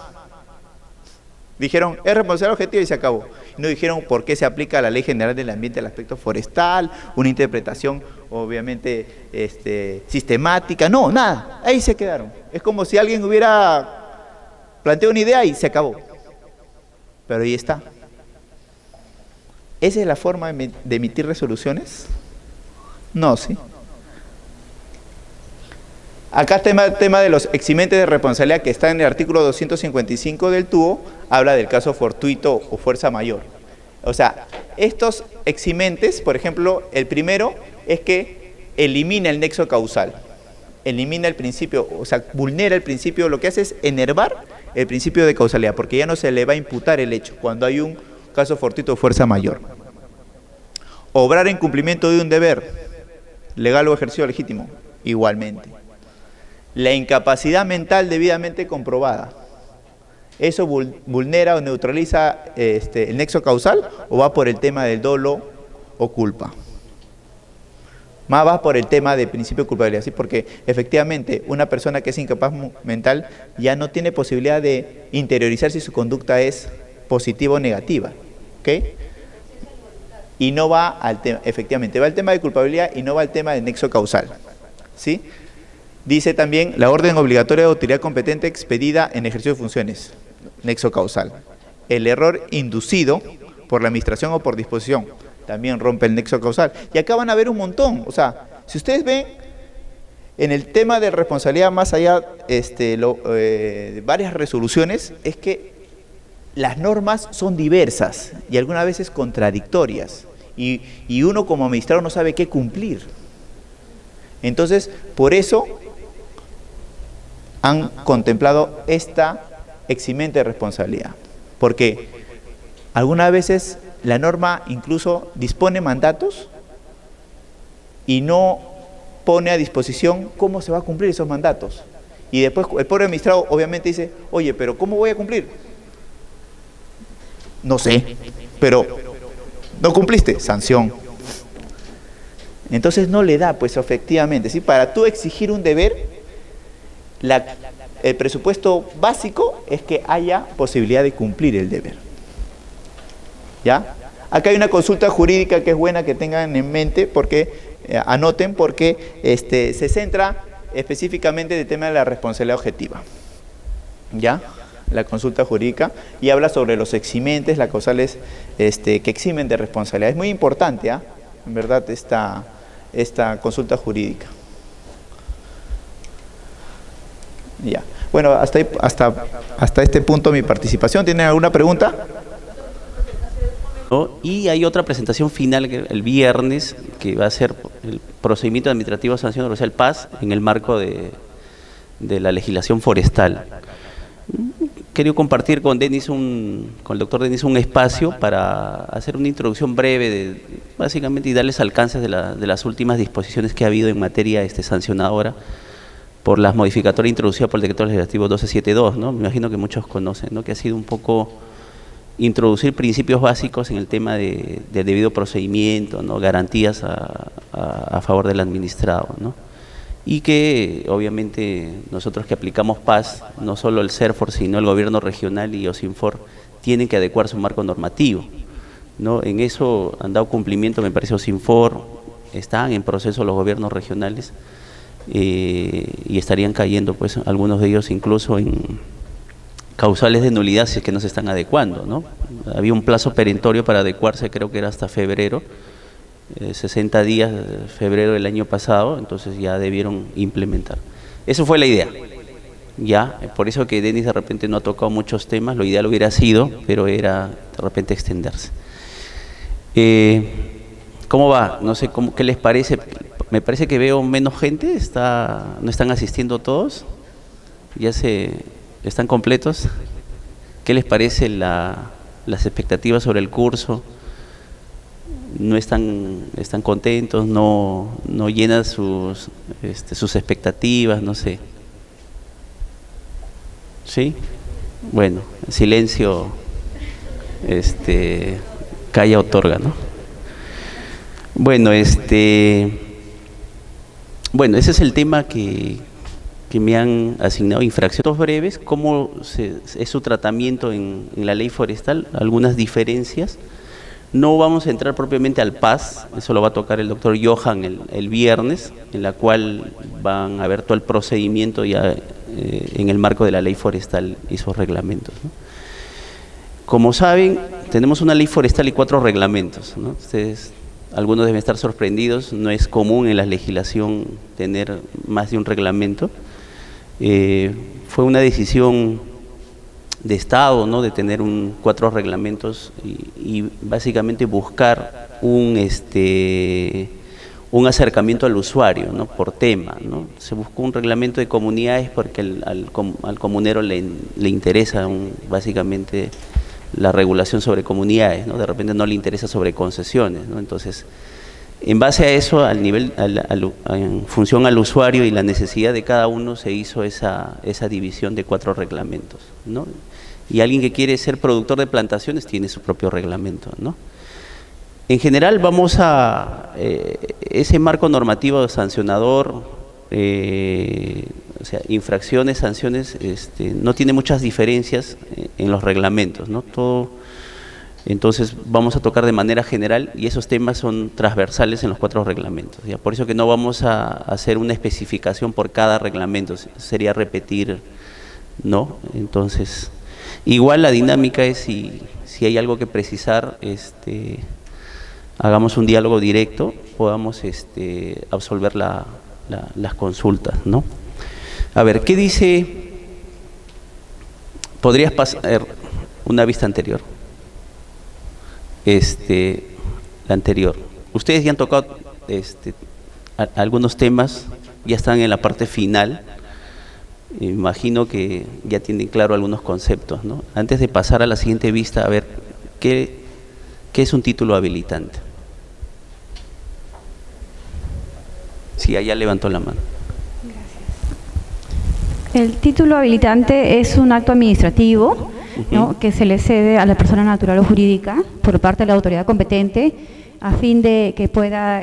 Dijeron, es responsabilidad objetiva y se acabó. No dijeron por qué se aplica la Ley General del Ambiente al aspecto forestal, una interpretación obviamente sistemática, no, nada, ahí se quedaron. Es como si alguien hubiera planteado una idea y se acabó. Pero ahí está. ¿Esa es la forma de emitir resoluciones? No, ¿sí? Acá tema de los eximentes de responsabilidad que está en el artículo 255 del TUO, habla del caso fortuito o fuerza mayor. O sea, estos eximentes, por ejemplo, el primero es que elimina el nexo causal, elimina el principio, o sea, vulnera el principio, lo que hace es enervar el principio de causalidad, porque ya no se le va a imputar el hecho cuando hay un caso fortuito o fuerza mayor. Obrar en cumplimiento de un deber, legal o ejercicio legítimo, igualmente. La incapacidad mental debidamente comprobada. ¿Eso vulnera o neutraliza el nexo causal o va por el tema del dolo o culpa? Más va por el tema del principio de culpabilidad, ¿sí? Porque efectivamente una persona que es incapaz mental ya no tiene posibilidad de interiorizar si su conducta es positiva o negativa, ¿ok? Y no va al tema, efectivamente, va al tema de culpabilidad y no va al tema del nexo causal, ¿sí? Dice también la orden obligatoria de autoridad competente expedida en ejercicio de funciones, nexo causal. El error inducido por la administración o por disposición también rompe el nexo causal. Y acá van a ver un montón. O sea, si ustedes ven en el tema de responsabilidad más allá de varias resoluciones, es que las normas son diversas y algunas veces contradictorias. Y uno como administrador no sabe qué cumplir. Entonces, por eso han contemplado esta eximente de responsabilidad, porque algunas veces la norma incluso dispone mandatos y no pone a disposición cómo se va a cumplir esos mandatos. Y después el pobre administrado obviamente dice, oye, pero ¿cómo voy a cumplir? No sé, pero no cumpliste, sanción. Entonces no le da, pues efectivamente, ¿sí? Para tú exigir un deber, el presupuesto básico es que haya posibilidad de cumplir el deber. ¿Ya? Acá hay una consulta jurídica que es buena que tengan en mente, porque anoten, porque se centra específicamente en el tema de la responsabilidad objetiva. ¿Ya? La consulta jurídica, y habla sobre los eximentes, las causales que eximen de responsabilidad. Es muy importante, ¿ah? En verdad, esta consulta jurídica. Ya. Bueno, hasta este punto mi participación. ¿Tienen alguna pregunta? Y hay otra presentación final el viernes, que va a ser el procedimiento administrativo de sanción, o sea, el PAS, en el marco de la legislación forestal. Quería compartir con el doctor Denis un espacio para hacer una introducción breve, básicamente, y darles alcances de las últimas disposiciones que ha habido en materia sancionadora por las modificatorias introducidas por el decreto legislativo 1272, ¿no? Me imagino que muchos conocen, ¿no? Que ha sido un poco introducir principios básicos en el tema de debido procedimiento, ¿no? Garantías a favor del administrado, ¿no? Y que obviamente nosotros que aplicamos PAS, no solo el CERFOR, sino el gobierno regional y OSINFOR, tienen que adecuar su marco normativo, ¿no? En eso han dado cumplimiento, me parece, OSINFOR, están en proceso los gobiernos regionales, y estarían cayendo, pues, algunos de ellos incluso en causales de nulidad si es que no se están adecuando, ¿no? Había un plazo perentorio para adecuarse, creo que era hasta febrero, 60 días, febrero del año pasado, entonces ya debieron implementar. Eso fue la idea, ya, por eso que Denis de repente no ha tocado muchos temas, lo ideal hubiera sido, pero era de repente extenderse. ¿Cómo va? No sé, ¿qué les parece? Me parece que veo menos gente, ¿no están asistiendo todos? ¿Ya están completos? ¿Qué les parece las expectativas sobre el curso? ¿No están contentos? ¿No llenan sus expectativas? No sé. ¿Sí? Bueno, el silencio calla, otorga, ¿no? Bueno, bueno, ese es el tema que me han asignado, infracciones breves. ¿Cómo es su tratamiento en la ley forestal? Algunas diferencias. No vamos a entrar propiamente al PAS, eso lo va a tocar el doctor Johan el viernes, en la cual van a ver todo el procedimiento ya en el marco de la ley forestal y sus reglamentos, ¿no? Como saben, tenemos una ley forestal y 4 reglamentos, ¿no? Algunos deben estar sorprendidos, no es común en la legislación tener más de un reglamento. Fue una decisión de Estado, ¿no? De tener 4 reglamentos y básicamente buscar un acercamiento al usuario, ¿no? Por tema, ¿no? Se buscó un reglamento de comunidades porque al comunero le interesa básicamente la regulación sobre comunidades, ¿no? De repente no le interesa sobre concesiones, ¿no? Entonces, en base a eso, en función al usuario y la necesidad de cada uno, se hizo esa división de 4 reglamentos, ¿no? Y alguien que quiere ser productor de plantaciones tiene su propio reglamento, ¿no? En general vamos a ese marco normativo sancionador, o sea, infracciones, sanciones, no tiene muchas diferencias en los reglamentos, ¿no? Entonces vamos a tocar de manera general y esos temas son transversales en los 4 reglamentos, ¿ya? Por eso que no vamos a hacer una especificación por cada reglamento, sería repetir, ¿no? Entonces, igual la dinámica es si hay algo que precisar, hagamos un diálogo directo, podamos absolver las consultas, ¿no? A ver, ¿qué dice? ¿Podrías pasar una vista anterior? La anterior. Ustedes ya han tocado algunos temas, ya están en la parte final. Imagino que ya tienen claro algunos conceptos, ¿no? Antes de pasar a la siguiente vista, a ver, ¿qué es un título habilitante? Sí, allá levantó la mano. El título habilitante es un acto administrativo, ¿no?, que se le cede a la persona natural o jurídica por parte de la autoridad competente a fin de que pueda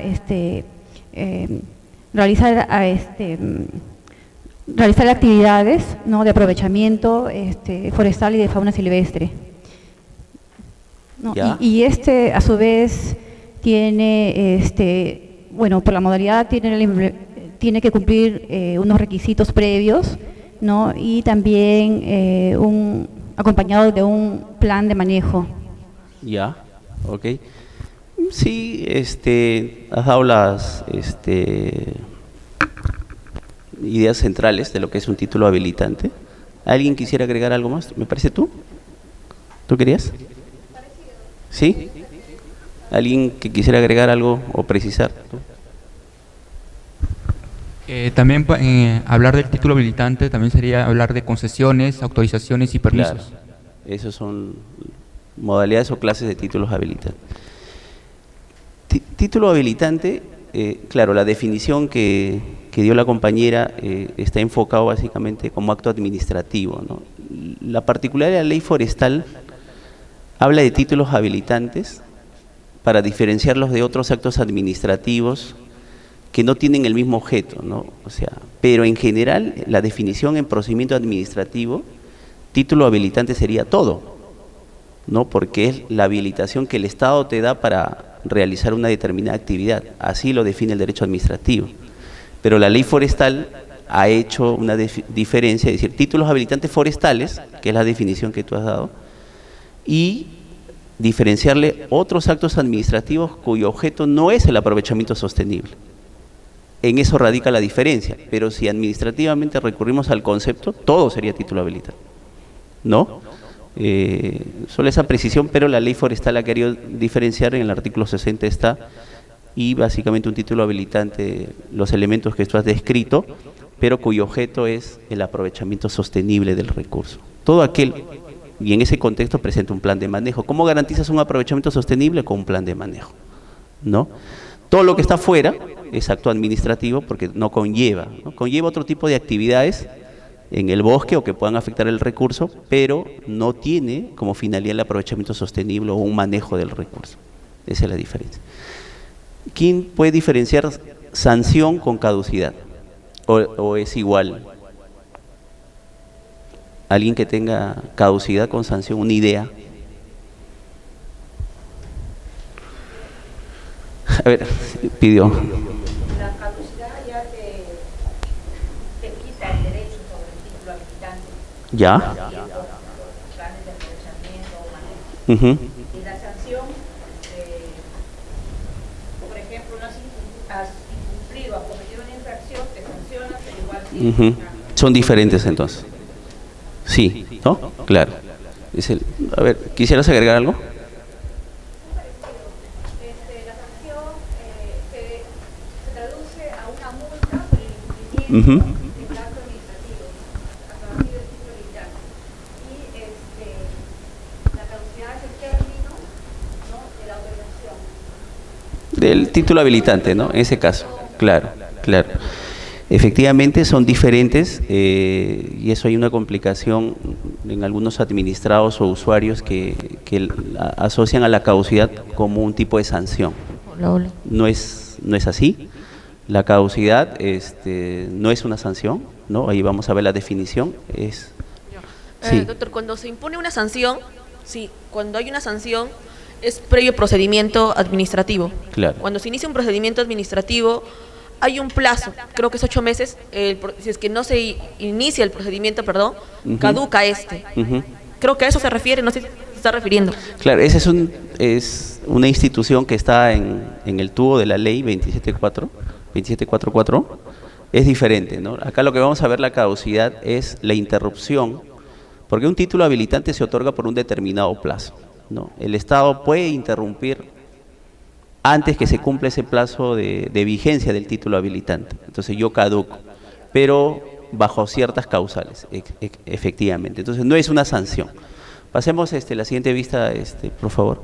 realizar actividades, ¿no?, de aprovechamiento forestal y de fauna silvestre, ¿no? Y a su vez tiene, bueno, por la modalidad tiene que cumplir unos requisitos previos, ¿no?, y también acompañado de un plan de manejo. Ya, ok. Sí, has dado las ideas centrales de lo que es un título habilitante. ¿Alguien quisiera agregar algo más? ¿Me parece tú? ¿Tú querías? ¿Sí? ¿Alguien que quisiera agregar algo o precisar? También hablar del título habilitante también sería hablar de concesiones, autorizaciones y permisos. Claro, esos son modalidades o clases de títulos habilitantes. Título habilitante, claro, la definición que dio la compañera está enfocado básicamente como acto administrativo, ¿no? La particularidad de la ley forestal habla de títulos habilitantes para diferenciarlos de otros actos administrativos que no tienen el mismo objeto, ¿no? O sea, pero en general la definición en procedimiento administrativo, título habilitante sería todo, ¿no? Porque es la habilitación que el Estado te da para realizar una determinada actividad, así lo define el derecho administrativo. Pero la ley forestal ha hecho una diferencia, es decir, títulos habilitantes forestales, que es la definición que tú has dado, y diferenciarle otros actos administrativos cuyo objeto no es el aprovechamiento sostenible. En eso radica la diferencia, pero si administrativamente recurrimos al concepto, todo sería título habilitante, ¿no? Solo esa precisión, pero la ley forestal ha querido diferenciar, en el artículo 60 está, y básicamente un título habilitante, los elementos que tú has descrito, pero cuyo objeto es el aprovechamiento sostenible del recurso. Todo aquel, y en ese contexto presenta un plan de manejo. ¿Cómo garantizas un aprovechamiento sostenible? Con un plan de manejo, ¿no? Todo lo que está fuera es acto administrativo porque no conlleva, ¿no? Conlleva otro tipo de actividades en el bosque o que puedan afectar el recurso, pero no tiene como finalidad el aprovechamiento sostenible o un manejo del recurso. Esa es la diferencia. ¿Quién puede diferenciar sanción con caducidad? ¿O es igual? ¿Alguien que tenga caducidad con sanción, una idea? A ver, pidió. La caducidad ya te quita el derecho sobre el título habilitante. ¿Ya? Los planes de aprovechamiento o manejo. Y la sanción, por ejemplo, no has incumplido, has cometido una infracción, te sancionan, pero igual Son diferentes entonces. Sí, ¿no? Claro. A ver, ¿quisieras agregar algo? el acto administrativo a partir del título habilitante. Y la caducidad es el término, ¿no?, de la autorización. Del título habilitante, ¿no? En ese caso, claro, claro. Efectivamente son diferentes y eso hay una complicación en algunos administrados o usuarios que asocian a la caducidad como un tipo de sanción. No es así. La caducidad no es una sanción, ¿no? Ahí vamos a ver la definición. Sí. Doctor, cuando se impone una sanción, sí, cuando hay una sanción es previo procedimiento administrativo. Claro. Cuando se inicia un procedimiento administrativo hay un plazo, creo que es 8 meses, si es que no se inicia el procedimiento, perdón, caduca Creo que a eso se refiere, no sé si se está refiriendo. Claro, esa es una institución que está en el tubo de la ley 27444, es diferente, ¿no? Acá lo que vamos a ver, la caducidad, es la interrupción, porque un título habilitante se otorga por un determinado plazo, ¿no? El Estado puede interrumpir antes que se cumpla ese plazo de vigencia del título habilitante. Entonces yo caduco, pero bajo ciertas causales, efectivamente. Entonces no es una sanción. Pasemos la siguiente vista, por favor.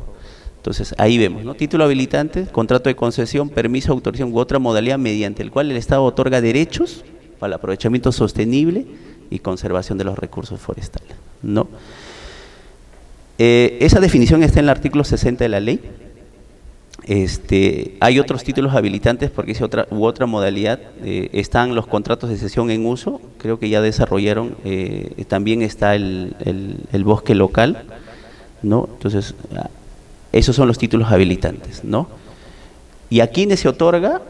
Entonces, ahí vemos, ¿no? Título habilitante, contrato de concesión, permiso, autorización u otra modalidad mediante el cual el Estado otorga derechos para el aprovechamiento sostenible y conservación de los recursos forestales, ¿no? Esa definición está en el artículo 60 de la ley. Hay otros títulos habilitantes porque es otra modalidad. Están los contratos de cesión en uso, creo que ya desarrollaron. También está el bosque local, ¿no? Entonces, esos son los títulos habilitantes, ¿no? Y a quienes se otorga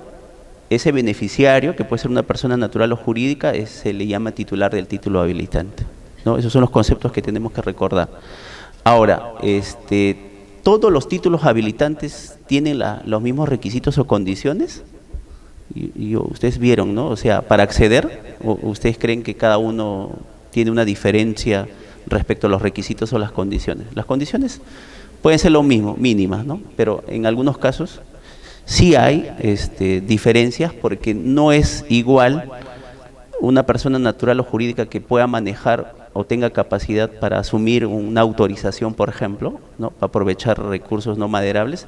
ese beneficiario, que puede ser una persona natural o jurídica, se le llama titular del título habilitante, ¿no? Esos son los conceptos que tenemos que recordar. Ahora, ¿todos los títulos habilitantes tienen los mismos requisitos o condiciones? Ustedes vieron, ¿no? O sea, para acceder, ¿ustedes creen que cada uno tiene una diferencia respecto a los requisitos o las condiciones? Las condiciones pueden ser lo mismo, mínimas, ¿no? Pero en algunos casos sí hay diferencias, porque no es igual una persona natural o jurídica que pueda manejar o tenga capacidad para asumir una autorización, por ejemplo, ¿no? Para aprovechar recursos no maderables,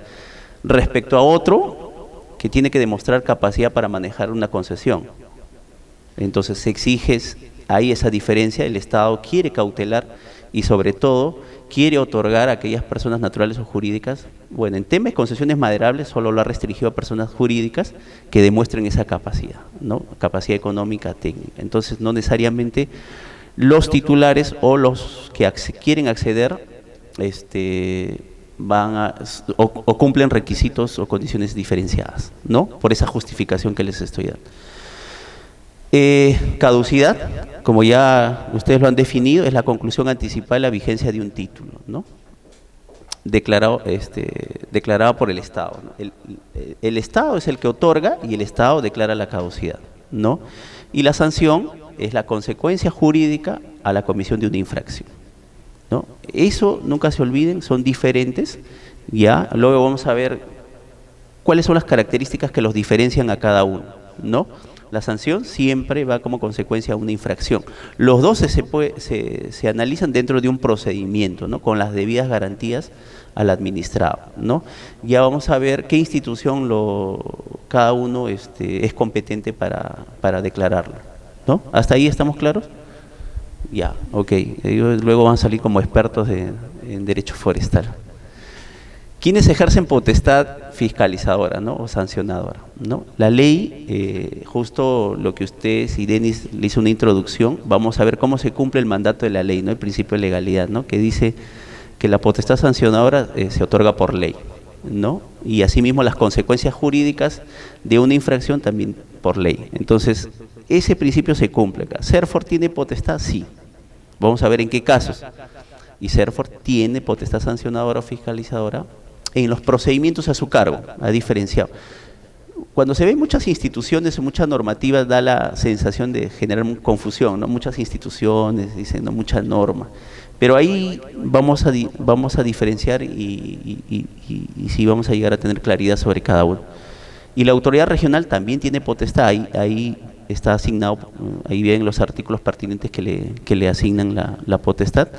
respecto a otro que tiene que demostrar capacidad para manejar una concesión. Entonces se exige ahí esa diferencia. El Estado quiere cautelar y sobre todo quiere otorgar a aquellas personas naturales o jurídicas. Bueno, en temas de concesiones maderables solo lo ha restringido a personas jurídicas que demuestren esa capacidad, ¿no? Capacidad económica, técnica. Entonces no necesariamente los titulares o los que quieren acceder o cumplen requisitos o condiciones diferenciadas, ¿no? Por esa justificación que les estoy dando. Caducidad, como ya ustedes lo han definido, es la conclusión anticipada de la vigencia de un título, ¿no? Declarado por el Estado, ¿no? El Estado es el que otorga y el Estado declara la caducidad, ¿no? Y la sanción es la consecuencia jurídica a la comisión de una infracción, ¿no? Eso nunca se olviden, son diferentes, ya. Luego vamos a ver cuáles son las características que los diferencian a cada uno, ¿no? La sanción siempre va como consecuencia a una infracción. Los dos se analizan dentro de un procedimiento, ¿no? Con las debidas garantías al administrado, ¿no? Ya vamos a ver qué institución cada uno es competente para declararlo, ¿no? ¿Hasta ahí estamos claros? Ya, ok. Ellos luego van a salir como expertos en derecho forestal. ¿Quiénes ejercen potestad fiscalizadora, ¿no? O sancionadora, ¿no? La ley, justo lo que ustedes y Denis le hizo una introducción, vamos a ver cómo se cumple el mandato de la ley, ¿no? El principio de legalidad, ¿no? Que dice que la potestad sancionadora se otorga por ley, ¿no? Y asimismo las consecuencias jurídicas de una infracción también por ley. Entonces, ese principio se cumple acá. ¿Serfor tiene potestad? Sí. Vamos a ver en qué casos. Y Serfor tiene potestad sancionadora o fiscalizadora en los procedimientos a su cargo, ha diferenciado. Cuando se ven muchas instituciones o muchas normativas, da la sensación de generar confusión, ¿no? Muchas instituciones, dicen, ¿no? Mucha norma. Pero ahí vamos a diferenciar y sí vamos a llegar a tener claridad sobre cada uno. Y la autoridad regional también tiene potestad, ahí está asignado, ahí vienen los artículos pertinentes que le asignan la potestad,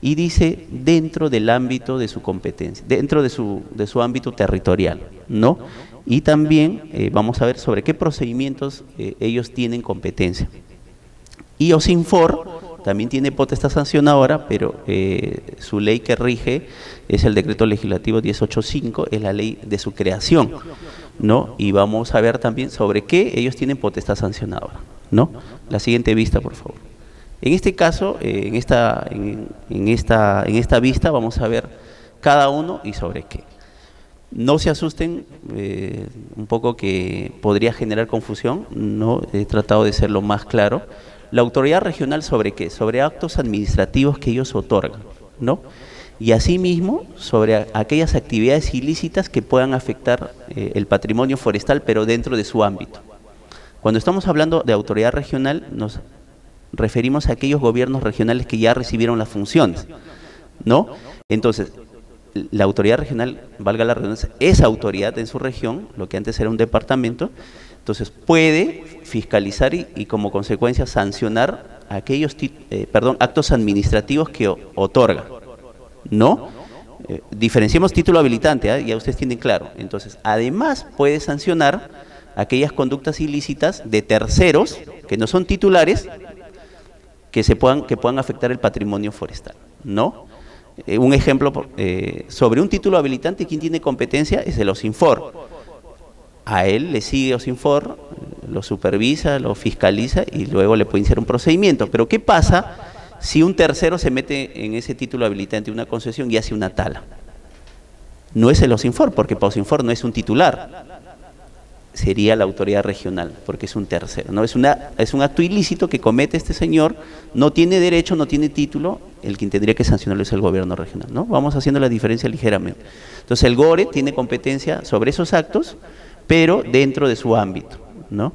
y dice dentro del ámbito de su competencia, dentro de su ámbito territorial, ¿no? Y también vamos a ver sobre qué procedimientos ellos tienen competencia. Y OSINFOR también tiene potestad sancionadora, pero su ley que rige es el decreto legislativo 1085, es la ley de su creación, ¿no? Y vamos a ver también sobre qué ellos tienen potestad sancionadora, ¿no? La siguiente vista, por favor. En este caso, en esta vista vamos a ver cada uno y sobre qué. No se asusten un poco que podría generar confusión, no he tratado de ser lo más claro. La autoridad regional sobre qué, sobre actos administrativos que ellos otorgan, ¿no? Y asimismo sobre aquellas actividades ilícitas que puedan afectar el patrimonio forestal, pero dentro de su ámbito. Cuando estamos hablando de autoridad regional, nos referimos a aquellos gobiernos regionales que ya recibieron las funciones, ¿no? Entonces, la autoridad regional, valga la redundancia, es autoridad en su región, lo que antes era un departamento. Entonces puede fiscalizar y como consecuencia sancionar aquellos actos administrativos que otorga, ¿no? Diferenciemos título habilitante, ya ustedes tienen claro. Entonces, además puede sancionar aquellas conductas ilícitas de terceros que no son titulares que puedan afectar el patrimonio forestal, ¿no? Un ejemplo, sobre un título habilitante, ¿quién tiene competencia? Es el OSINFOR. A él le sigue OSINFOR, lo supervisa, lo fiscaliza y luego le puede iniciar un procedimiento. Pero ¿qué pasa si un tercero se mete en ese título habilitante de una concesión y hace una tala? No es el OSINFOR, porque para OSINFOR no es un titular, sería la autoridad regional, porque es un tercero, ¿no? Es un acto ilícito que comete este señor, no tiene derecho, no tiene título, el quien tendría que sancionarlo es el gobierno regional, ¿no? Vamos haciendo la diferencia ligeramente. Entonces el GORE tiene competencia sobre esos actos, pero dentro de su ámbito, ¿no?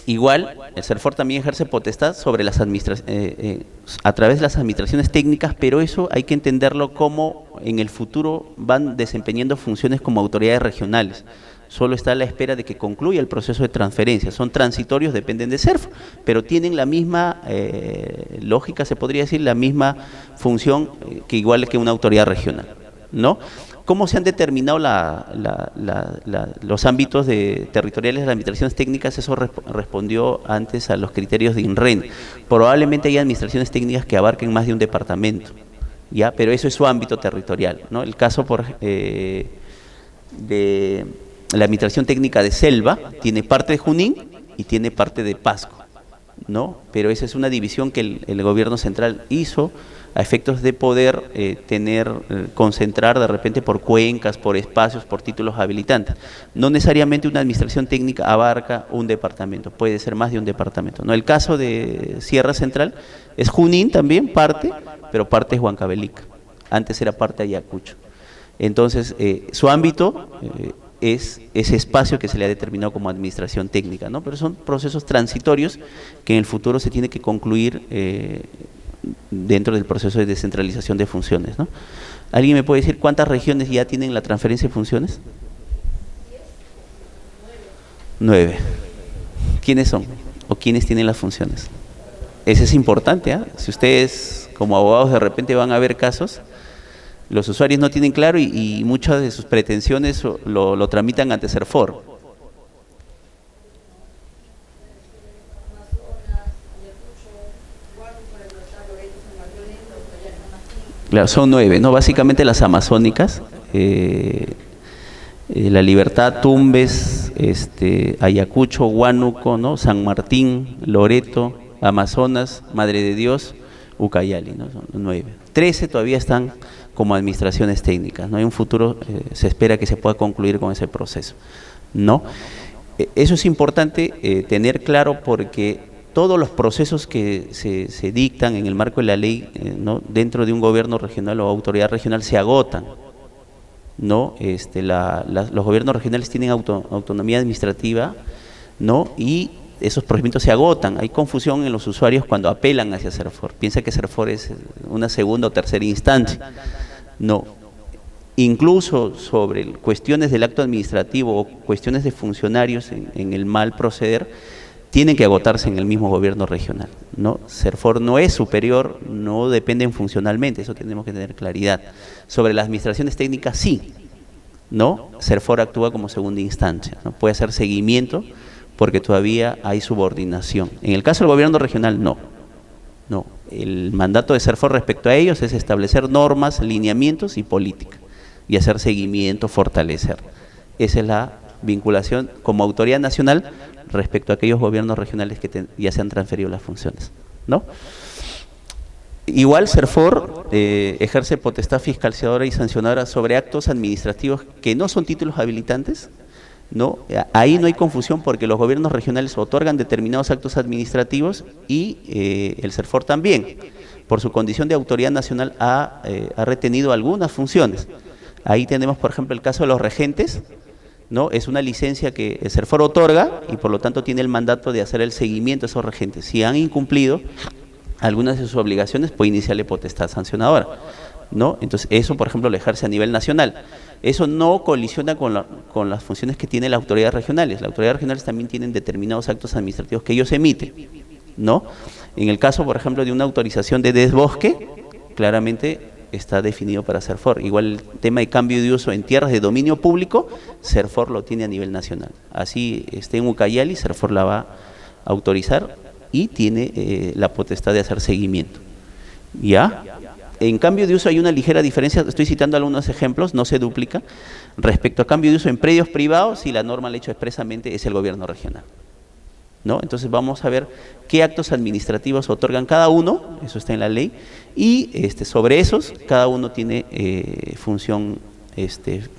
Igual, el CERFOR también ejerce potestad sobre las a través de las administraciones técnicas, pero eso hay que entenderlo como en el futuro van desempeñando funciones como autoridades regionales. Solo está a la espera de que concluya el proceso de transferencia. Son transitorios, dependen de CERFOR, pero tienen la misma lógica, se podría decir, la misma función que igual que una autoridad regional, ¿no? ¿Cómo se han determinado los ámbitos territoriales de las administraciones técnicas? Eso respondió antes a los criterios de INREN. Probablemente hay administraciones técnicas que abarquen más de un departamento, ¿ya? Pero eso es su ámbito territorial, ¿no? El caso de la administración técnica de Selva tiene parte de Junín y tiene parte de Pasco, ¿no? Pero esa es una división que el gobierno central hizo a efectos de poder concentrar de repente por cuencas, por espacios, por títulos habilitantes. No necesariamente una administración técnica abarca un departamento, puede ser más de un departamento, ¿no? El caso de Sierra Central es Junín también, parte, pero parte es Huancavelica, antes era parte de Ayacucho. Entonces, su ámbito es ese espacio que se le ha determinado como administración técnica, ¿no? Pero son procesos transitorios que en el futuro se tiene que concluir dentro del proceso de descentralización de funciones, ¿no? ¿Alguien me puede decir cuántas regiones ya tienen la transferencia de funciones? 9. ¿Quiénes son? ¿O quiénes tienen las funciones? Eso es importante, ¿eh? Si ustedes como abogados de repente van a ver casos, los usuarios no tienen claro y muchas de sus pretensiones lo tramitan ante CERFOR. Claro, son 9, ¿no? Básicamente las amazónicas, La Libertad, Tumbes, Ayacucho, Huánuco, ¿no? San Martín, Loreto, Amazonas, Madre de Dios, Ucayali, ¿no? Son 9. 13 todavía están como administraciones técnicas, ¿no? En un futuro se espera que se pueda concluir con ese proceso, ¿no? Eso es importante tener claro porque todos los procesos que se dictan en el marco de la ley, ¿no? Dentro de un gobierno regional o autoridad regional se agotan, ¿no? Los gobiernos regionales tienen autonomía administrativa, ¿no? Y esos procedimientos se agotan. Hay confusión en los usuarios cuando apelan hacia CERFOR. Piensa que CERFOR es una segunda o tercera instancia. No. Incluso sobre cuestiones del acto administrativo o cuestiones de funcionarios en el mal proceder, tienen que agotarse en el mismo gobierno regional, ¿no? CERFOR no es superior, no dependen funcionalmente, eso tenemos que tener claridad. Sobre las administraciones técnicas sí, ¿no? CERFOR actúa como segunda instancia, ¿no? Puede hacer seguimiento porque todavía hay subordinación. En el caso del gobierno regional no. El mandato de CERFOR respecto a ellos es establecer normas, lineamientos y política y hacer seguimiento, fortalecer. Esa es la vinculación como autoridad nacional respecto a aquellos gobiernos regionales que ya se han transferido las funciones, ¿no? Igual CERFOR ejerce potestad fiscalizadora y sancionadora sobre actos administrativos que no son títulos habilitantes, ¿no? Ahí no hay confusión porque los gobiernos regionales otorgan determinados actos administrativos y el CERFOR también, por su condición de autoridad nacional, ha retenido algunas funciones. Ahí tenemos, por ejemplo, el caso de los regentes, ¿no? Es una licencia que el CERFOR otorga y por lo tanto tiene el mandato de hacer el seguimiento a esos regentes. Si han incumplido algunas de sus obligaciones, puede iniciarle potestad sancionadora, ¿no? Entonces eso, por ejemplo, lo ejerce a nivel nacional. Eso no colisiona con las funciones que tienen las autoridades regionales. Las autoridades regionales también tienen determinados actos administrativos que ellos emiten, ¿no? En el caso, por ejemplo, de una autorización de desbosque, claramente está definido para CERFOR. Igual el tema de cambio de uso en tierras de dominio público, CERFOR lo tiene a nivel nacional. Así esté en Ucayali, CERFOR la va a autorizar y tiene la potestad de hacer seguimiento. ¿Ya? En cambio de uso hay una ligera diferencia, estoy citando algunos ejemplos, no se duplica. Respecto a cambio de uso en predios privados, si la norma lo ha hecho expresamente, es el gobierno regional, ¿no? Entonces vamos a ver qué actos administrativos otorgan cada uno, eso está en la ley, y sobre esos cada uno tiene función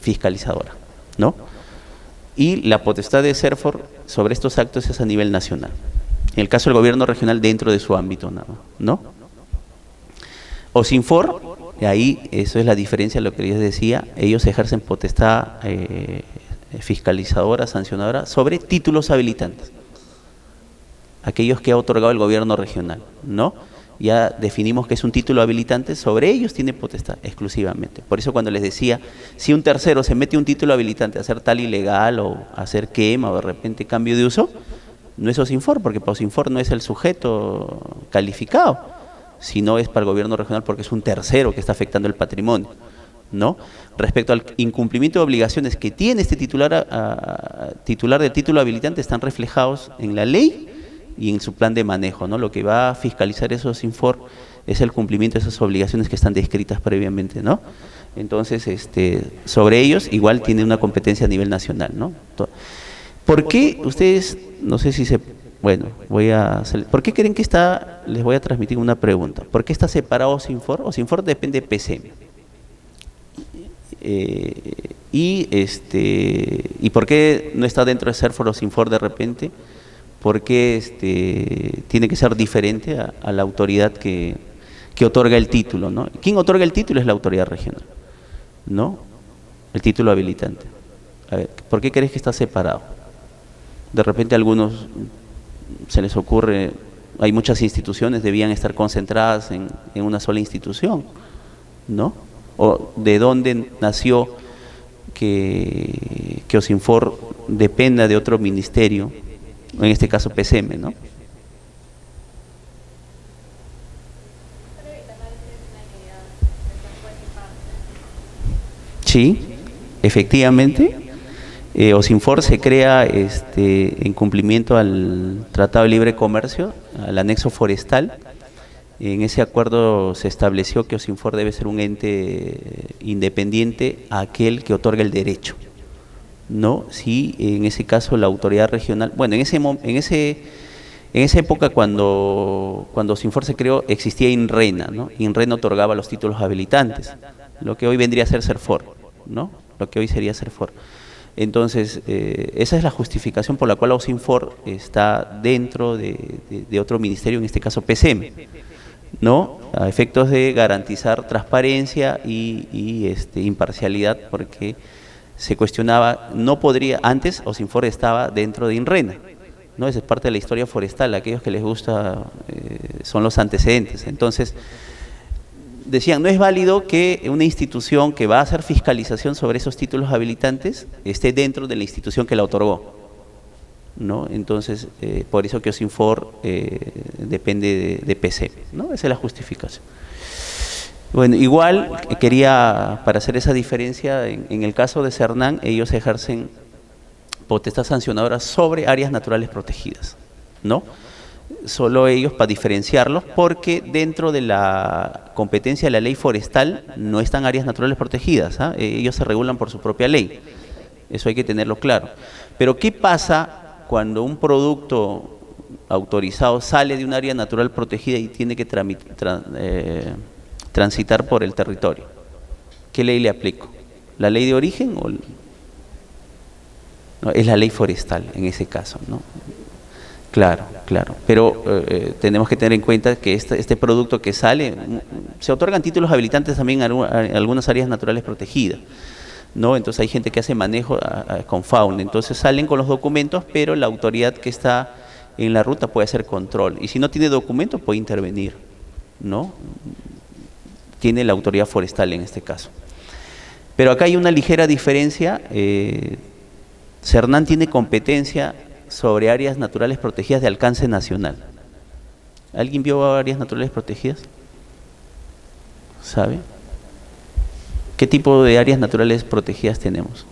fiscalizadora, ¿no? Y la potestad de CERFOR sobre estos actos es a nivel nacional. En el caso del gobierno regional, dentro de su ámbito, ¿no? OSINFOR, ahí eso es la diferencia de lo que les decía, ellos ejercen potestad fiscalizadora, sancionadora sobre títulos habilitantes, aquellos que ha otorgado el gobierno regional, ¿no? Ya definimos que es un título habilitante, sobre ellos tiene potestad exclusivamente. Por eso cuando les decía, si un tercero se mete un título habilitante a hacer tal ilegal o a hacer quema o de repente cambio de uso, no es OSINFOR, porque OSINFOR no es el sujeto calificado, sino es para el gobierno regional porque es un tercero que está afectando el patrimonio, ¿no? Respecto al incumplimiento de obligaciones que tiene este titular del título habilitante, están reflejados en la ley y en su plan de manejo, ¿no? Lo que va a fiscalizar esos OSINFOR es el cumplimiento de esas obligaciones que están descritas previamente, ¿no? Entonces, sobre ellos igual tiene una competencia a nivel nacional, ¿no? ¿Por qué ustedes, no sé si se... Bueno, ¿por qué creen que está? Les voy a transmitir una pregunta. ¿Por qué está separado OSINFOR? OSINFOR depende de PCM. ¿Y por qué no está dentro de CERFOR OSINFOR de repente? Porque tiene que ser diferente a la autoridad que otorga el título, ¿no? ¿Quién otorga el título? Es la autoridad regional, ¿no? El título habilitante. A ver, ¿por qué crees que está separado? De repente a algunos se les ocurre, hay muchas instituciones, debían estar concentradas en una sola institución, ¿no? ¿O de dónde nació que OSINFOR dependa de otro ministerio? En este caso PCM, ¿no? Sí, efectivamente, OSINFOR se crea en cumplimiento al Tratado de Libre Comercio, al anexo forestal. En ese acuerdo se estableció que OSINFOR debe ser un ente independiente a aquel que otorga el derecho, ¿no? Si en ese caso la autoridad regional, bueno, en esa época cuando OSINFOR se creó existía INRENA, ¿no? INRENA otorgaba los títulos habilitantes, lo que hoy vendría a ser CERFOR, ¿no? Lo que hoy sería CERFOR. Entonces, esa es la justificación por la cual OSINFOR está dentro de otro ministerio, en este caso PCM, ¿no? A efectos de garantizar transparencia y imparcialidad, porque se cuestionaba, no podría, antes OSINFOR estaba dentro de INRENA, ¿no? Esa es parte de la historia forestal, aquellos que les gusta son los antecedentes. Entonces, decían, no es válido que una institución que va a hacer fiscalización sobre esos títulos habilitantes esté dentro de la institución que la otorgó, ¿no? Entonces, por eso que OSINFOR depende de PC, ¿no? Esa es la justificación. Bueno, igual quería, para hacer esa diferencia, en el caso de Cernán, ellos ejercen potestad sancionadora sobre áreas naturales protegidas, ¿no? Solo ellos, para diferenciarlos, porque dentro de la competencia de la ley forestal no están áreas naturales protegidas, ¿ah? Ellos se regulan por su propia ley, eso hay que tenerlo claro. Pero ¿qué pasa cuando un producto autorizado sale de un área natural protegida y tiene que transitar por el territorio? ¿Qué ley le aplico? ¿La ley de origen o no? Es la ley forestal en ese caso, ¿no? Claro, claro, pero tenemos que tener en cuenta que este producto que sale, se otorgan títulos habilitantes también en algunas áreas naturales protegidas, ¿no? Entonces hay gente que hace manejo con fauna, entonces salen con los documentos, pero la autoridad que está en la ruta puede hacer control, y si no tiene documentos puede intervenir, ¿no? Tiene la autoridad forestal en este caso. Pero acá hay una ligera diferencia. Cernán tiene competencia sobre áreas naturales protegidas de alcance nacional. ¿Alguien vio áreas naturales protegidas? ¿Sabe? ¿Qué tipo de áreas naturales protegidas tenemos?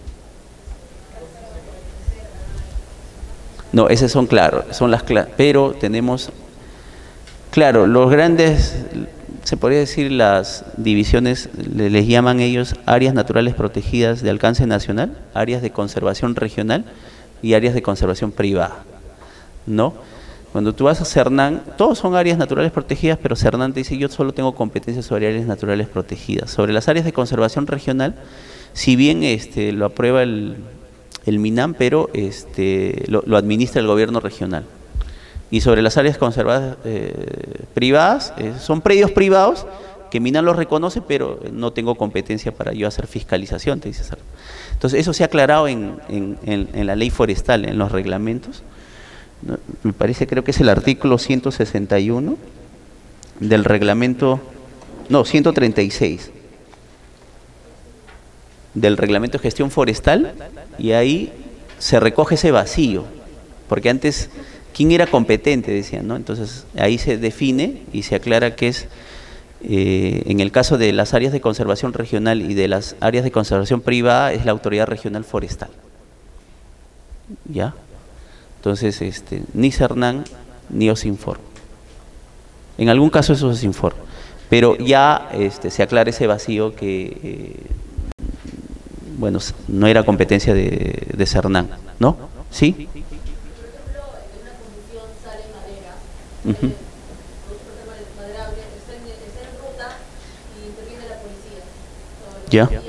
No, esas son, claro, son las pero tenemos, claro, los grandes, se podría decir las divisiones, les llaman ellos áreas naturales protegidas de alcance nacional, áreas de conservación regional y áreas de conservación privada, ¿no? Cuando tú vas a Cernán, todos son áreas naturales protegidas, pero Cernán te dice, yo solo tengo competencias sobre áreas naturales protegidas. Sobre las áreas de conservación regional, si bien lo aprueba el MINAM, pero lo administra el gobierno regional. Y sobre las áreas conservadas privadas, son predios privados que MINAM los reconoce, pero no tengo competencia para yo hacer fiscalización, te dice Cernán. Entonces, eso se ha aclarado en la ley forestal, en los reglamentos. Me parece, creo que es el artículo 161 del reglamento, no, 136 del reglamento de gestión forestal, y ahí se recoge ese vacío, porque antes, ¿quién era competente? Decían, ¿no? Entonces, ahí se define y se aclara que es, en el caso de las áreas de conservación regional y de las áreas de conservación privada, es la autoridad regional forestal. ¿Ya? Entonces, ni Cernán ni OSINFOR. En algún caso eso es OSINFOR, pero ya se aclara ese vacío que, bueno, no era competencia de Cernán, ¿no? ¿Sí? Por ejemplo, en una condición sale madera, Uh-huh. maderable, está en ruta y interviene la policía. Ya. ¿Quién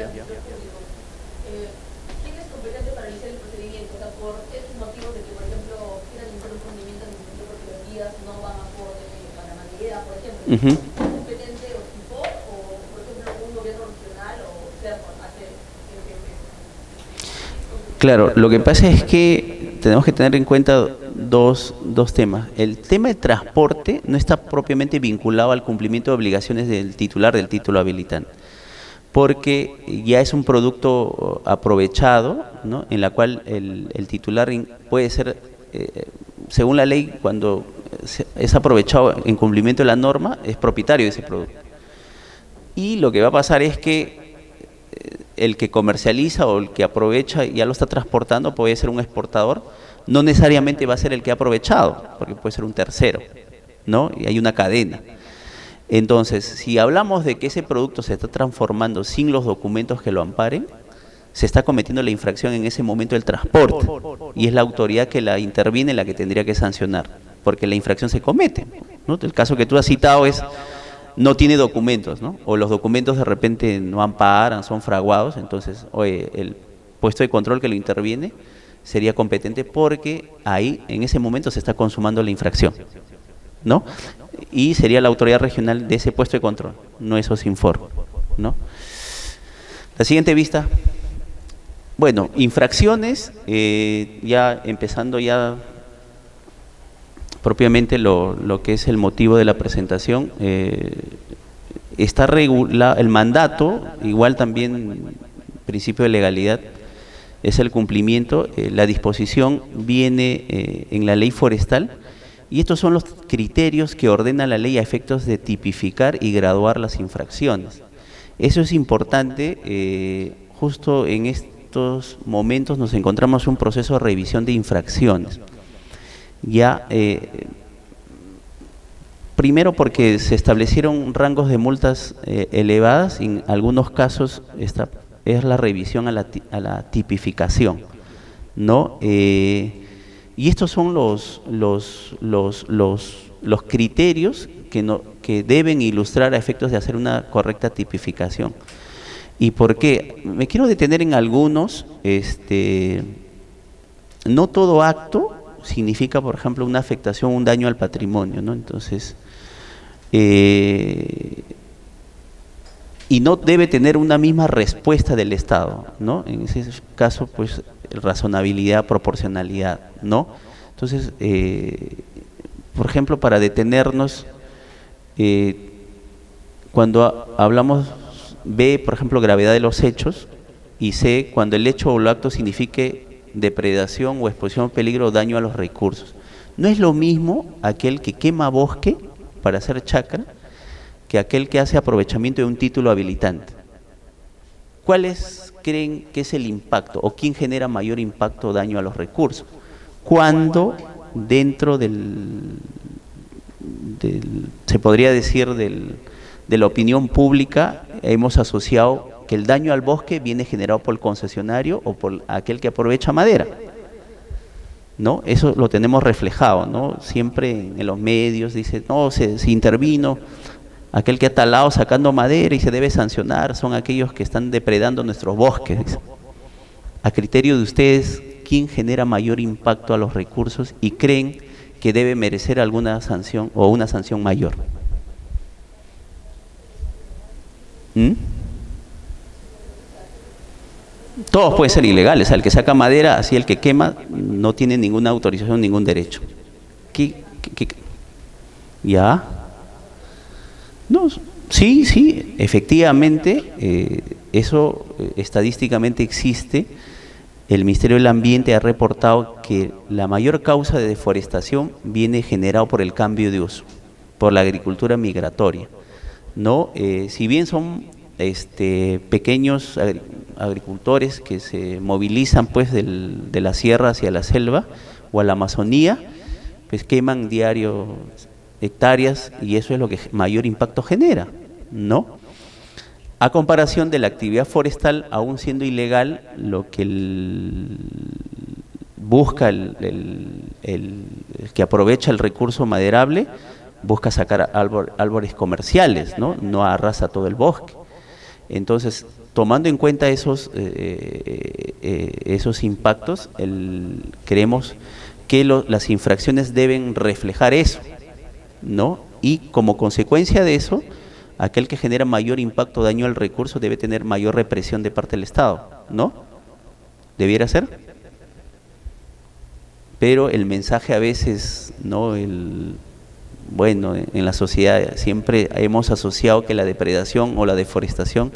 es competente para iniciar el procedimiento? O sea, por estos motivos de que, por ejemplo, quieran iniciar un procedimiento administrativo porque los guías no van a para la madera, por ejemplo. Uh-huh. ¿Es competente o, por ejemplo, un gobierno regional o hace el que Claro, lo que pasa es que tenemos que tener en cuenta dos temas. El tema de transporte no está propiamente vinculado al cumplimiento de obligaciones del titular del título habilitante, porque ya es un producto aprovechado, ¿no? En la cual el titular puede ser, según la ley, cuando es aprovechado en cumplimiento de la norma, es propietario de ese producto. Y lo que va a pasar es que el que comercializa o el que aprovecha ya lo está transportando, puede ser un exportador, no necesariamente va a ser el que ha aprovechado, porque puede ser un tercero, ¿no? Y hay una cadena. Entonces, si hablamos de que ese producto se está transformando sin los documentos que lo amparen, se está cometiendo la infracción en ese momento del transporte, y es la autoridad que la interviene la que tendría que sancionar, porque la infracción se comete, ¿no? El caso que tú has citado es, no tiene documentos, ¿no? O los documentos de repente no amparan, son fraguados, entonces, oye, el puesto de control que lo interviene sería competente porque ahí, en ese momento, se está consumando la infracción, ¿no? Y sería la autoridad regional de ese puesto de control, no es OSINFOR, ¿no? La siguiente vista. Bueno, infracciones, ya empezando ya propiamente lo que es el motivo de la presentación, está el mandato, igual también principio de legalidad, es el cumplimiento, la disposición viene en la ley forestal, y estos son los criterios que ordena la ley a efectos de tipificar y graduar las infracciones. Eso es importante, justo en estos momentos nos encontramos en un proceso de revisión de infracciones. Ya, primero porque se establecieron rangos de multas elevadas, y en algunos casos es la revisión a la tipificación, ¿no? Y estos son los criterios que deben ilustrar a efectos de hacer una correcta tipificación. ¿Y por qué? Me quiero detener en algunos. No todo acto significa, por ejemplo, una afectación, un daño al patrimonio, ¿no? Entonces, y no debe tener una misma respuesta del Estado, ¿no? En ese caso, pues, razonabilidad, proporcionalidad, ¿no? Entonces, por ejemplo, para detenernos, cuando hablamos, B, por ejemplo, gravedad de los hechos, y C, cuando el hecho o el acto signifique depredación o exposición a peligro o daño a los recursos. No es lo mismo aquel que quema bosque para hacer chacra que aquel que hace aprovechamiento de un título habilitante. ¿cuáles creen que es el impacto o quién genera mayor impacto o daño a los recursos? Cuando dentro se podría decir, de la opinión pública hemos asociado que el daño al bosque viene generado por el concesionario o por aquel que aprovecha madera, ¿no? Eso lo tenemos reflejado, ¿no? Siempre en los medios dice, no, se intervino, aquel que ha talado sacando madera y se debe sancionar, son aquellos que están depredando nuestros bosques. A criterio de ustedes, ¿quién genera mayor impacto a los recursos y creen que debe merecer alguna sanción o una sanción mayor? Todos pueden ser ilegales, el que saca madera, así el que quema, no tiene ninguna autorización, ningún derecho. ¿Ya? No, sí, efectivamente, eso estadísticamente existe. El Ministerio del Ambiente ha reportado que la mayor causa de deforestación viene generado por el cambio de uso, por la agricultura migratoria, ¿no? Si bien son pequeños agricultores que se movilizan pues de la sierra hacia la selva o a la Amazonía, pues queman diario hectáreas y eso es lo que mayor impacto genera, ¿no? A comparación de la actividad forestal, aún siendo ilegal, lo que busca el que aprovecha el recurso maderable, busca sacar árboles comerciales, ¿no? No arrasa todo el bosque. Entonces, tomando en cuenta esos impactos, creemos que las infracciones deben reflejar eso, ¿no? Y como consecuencia de eso, aquel que genera mayor impacto o daño al recurso debe tener mayor represión de parte del Estado, ¿no? ¿Debiera ser? Pero el mensaje a veces, ¿no? Bueno, en la sociedad siempre hemos asociado que la depredación o la deforestación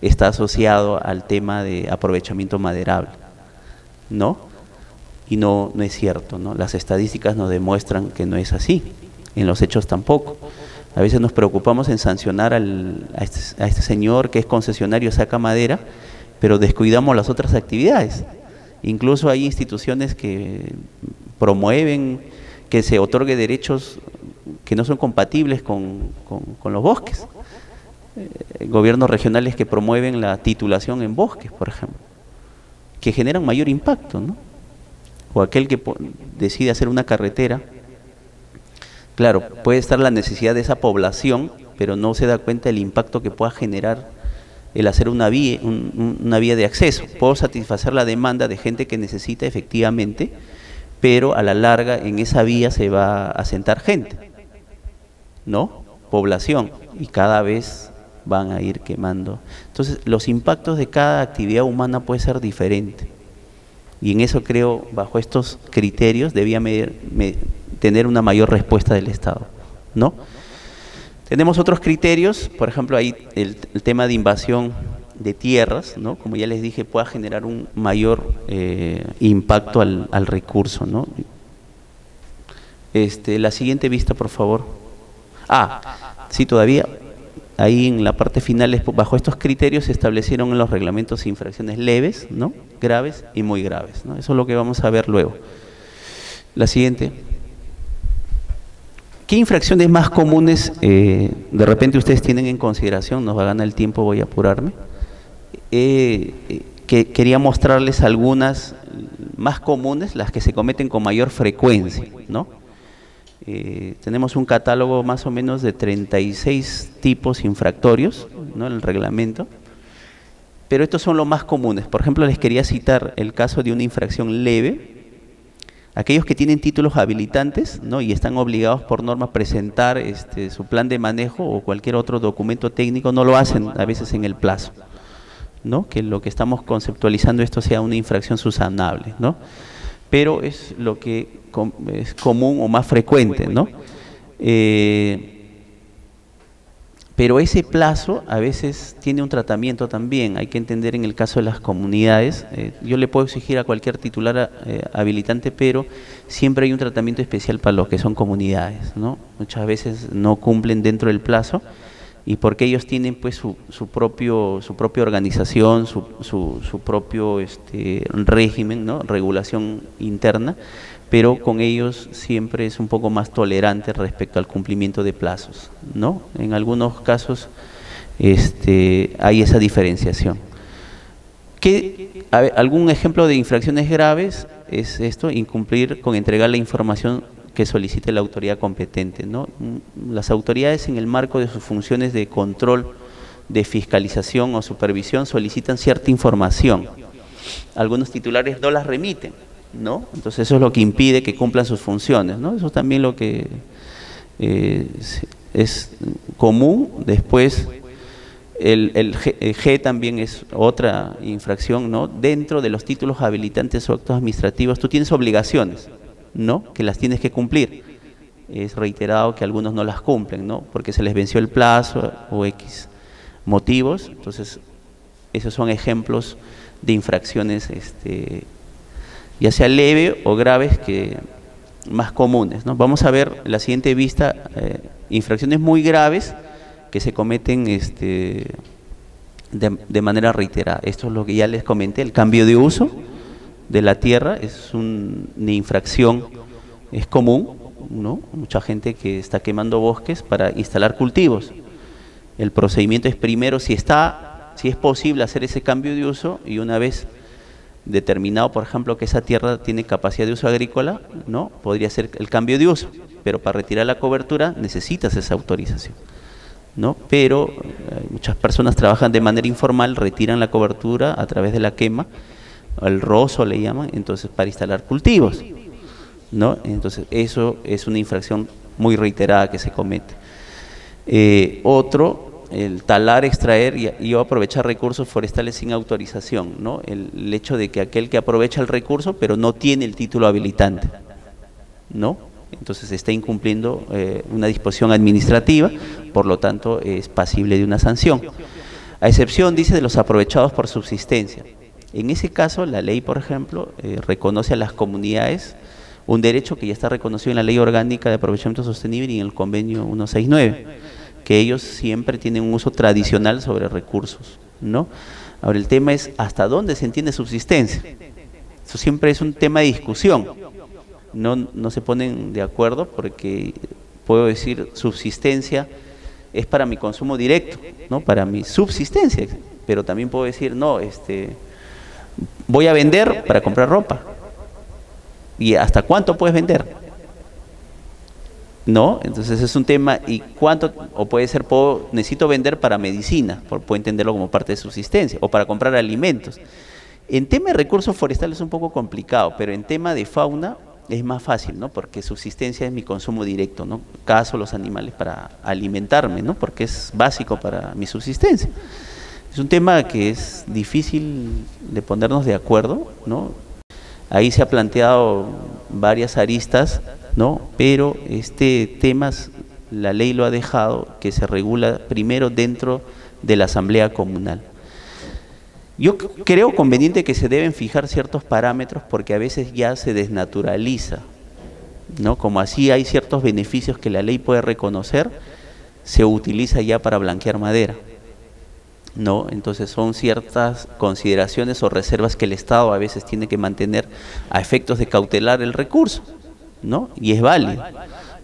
está asociado al tema de aprovechamiento maderable, ¿no? Y no es cierto, ¿no? Las estadísticas nos demuestran que no es así, en los hechos tampoco. A veces nos preocupamos en sancionar a este señor que es concesionario, saca madera, pero descuidamos las otras actividades. Incluso hay instituciones que promueven que se otorgue derechos que no son compatibles con los bosques. Gobiernos regionales que promueven la titulación en bosques, por ejemplo, que generan mayor impacto, ¿no? O aquel que decide hacer una carretera. Claro, puede estar la necesidad de esa población, pero no se da cuenta del impacto que pueda generar el hacer una vía de acceso. Puedo satisfacer la demanda de gente que necesita efectivamente, pero a la larga en esa vía se va a asentar gente, ¿no? Población, y cada vez van a ir quemando. Entonces, los impactos de cada actividad humana puede ser diferente. Y en eso creo, bajo estos criterios, debía tener una mayor respuesta del Estado, ¿no? Tenemos otros criterios, por ejemplo, ahí el tema de invasión de tierras, ¿no? Como ya les dije, pueda generar un mayor impacto al recurso, ¿no? La siguiente vista, por favor. Sí, todavía, ahí en la parte final, bajo estos criterios se establecieron en los reglamentos infracciones leves, ¿no? Graves y muy graves, ¿no? Eso es lo que vamos a ver luego. La siguiente. ¿Qué infracciones más comunes de repente ustedes tienen en consideración? Nos va a ganar el tiempo, voy a apurarme. Quería mostrarles algunas más comunes, las que se cometen con mayor frecuencia, ¿no? Tenemos un catálogo más o menos de 36 tipos infractorios, ¿no? En el reglamento, pero estos son los más comunes. Por ejemplo, les quería citar el caso de una infracción leve. Aquellos que tienen títulos habilitantes, ¿no? Y están obligados por norma a presentar su plan de manejo o cualquier otro documento técnico, no lo hacen a veces en el plazo, ¿no? Que lo que estamos conceptualizando esto sea una infracción subsanable, ¿no? Pero es lo que es común o más frecuente, ¿no? Pero ese plazo a veces tiene un tratamiento también. Hay que entender en el caso de las comunidades, yo le puedo exigir a cualquier titular habilitante, pero siempre hay un tratamiento especial para los que son comunidades, ¿no? Muchas veces no cumplen dentro del plazo y porque ellos tienen pues su propia organización, su propio régimen, ¿no? Regulación interna, pero con ellos siempre es un poco más tolerante respecto al cumplimiento de plazos, ¿no? En algunos casos hay esa diferenciación. Algún ejemplo de infracciones graves es esto: incumplir con entregar la información que solicite la autoridad competente, ¿no? Las autoridades, en el marco de sus funciones de control, de fiscalización o supervisión, solicitan cierta información. Algunos titulares no las remiten, ¿no? Entonces eso es lo que impide que cumplan sus funciones, ¿no? Eso es también lo que es común. Después el G también es otra infracción, ¿no? Dentro de los títulos habilitantes o actos administrativos tú tienes obligaciones, ¿no? Que las tienes que cumplir. Es reiterado que algunos no las cumplen, ¿no? Porque se les venció el plazo o X motivos. Entonces esos son ejemplos de infracciones ya sea leve o graves, que más comunes, ¿no? Vamos a ver en la siguiente vista infracciones muy graves que se cometen de manera reiterada. Esto es lo que ya les comenté: el cambio de uso de la tierra es una infracción, es común, ¿no? Mucha gente que está quemando bosques para instalar cultivos. El procedimiento es primero si es posible hacer ese cambio de uso, y una vez determinado, por ejemplo, que esa tierra tiene capacidad de uso agrícola, ¿no? Podría ser el cambio de uso, pero para retirar la cobertura necesitas esa autorización, ¿no? Pero muchas personas trabajan de manera informal, retiran la cobertura a través de la quema, el rozo le llaman, entonces para instalar cultivos, ¿no? Entonces eso es una infracción muy reiterada que se comete. El talar, extraer y aprovechar recursos forestales sin autorización, ¿no? El hecho de que aquel que aprovecha el recurso pero no tiene el título habilitante, ¿no? Entonces está incumpliendo una disposición administrativa, por lo tanto es pasible de una sanción. A excepción, dice, de los aprovechados por subsistencia. En ese caso, la ley, por ejemplo, reconoce a las comunidades un derecho que ya está reconocido en la Ley Orgánica de Aprovechamiento Sostenible y en el Convenio 169, que ellos siempre tienen un uso tradicional sobre recursos, ¿no? Ahora, el tema es hasta dónde se entiende subsistencia. Eso siempre es un tema de discusión. No se ponen de acuerdo, porque puedo decir subsistencia es para mi consumo directo, ¿no? Para mi subsistencia, pero también puedo decir no, voy a vender para comprar ropa. ¿Y hasta cuánto puedes vender? ¿No? Entonces es un tema. ¿Y cuánto? O puede ser, necesito vender para medicina, puedo entenderlo como parte de subsistencia, o para comprar alimentos. En tema de recursos forestales es un poco complicado, pero en tema de fauna es más fácil, ¿no? Porque subsistencia es mi consumo directo, ¿no? Cazo los animales para alimentarme, ¿no? Porque es básico para mi subsistencia. Es un tema que es difícil de ponernos de acuerdo, ¿no? Ahí se ha planteado varias aristas, ¿no? Pero tema la ley lo ha dejado que se regula primero dentro de la asamblea comunal. Yo creo conveniente que se deben fijar ciertos parámetros, porque a veces ya se desnaturaliza, ¿no? Como así hay ciertos beneficios que la ley puede reconocer, se utiliza ya para blanquear madera, ¿no? Entonces son ciertas consideraciones o reservas que el Estado a veces tiene que mantener a efectos de cautelar el recurso, ¿no? Y es válido.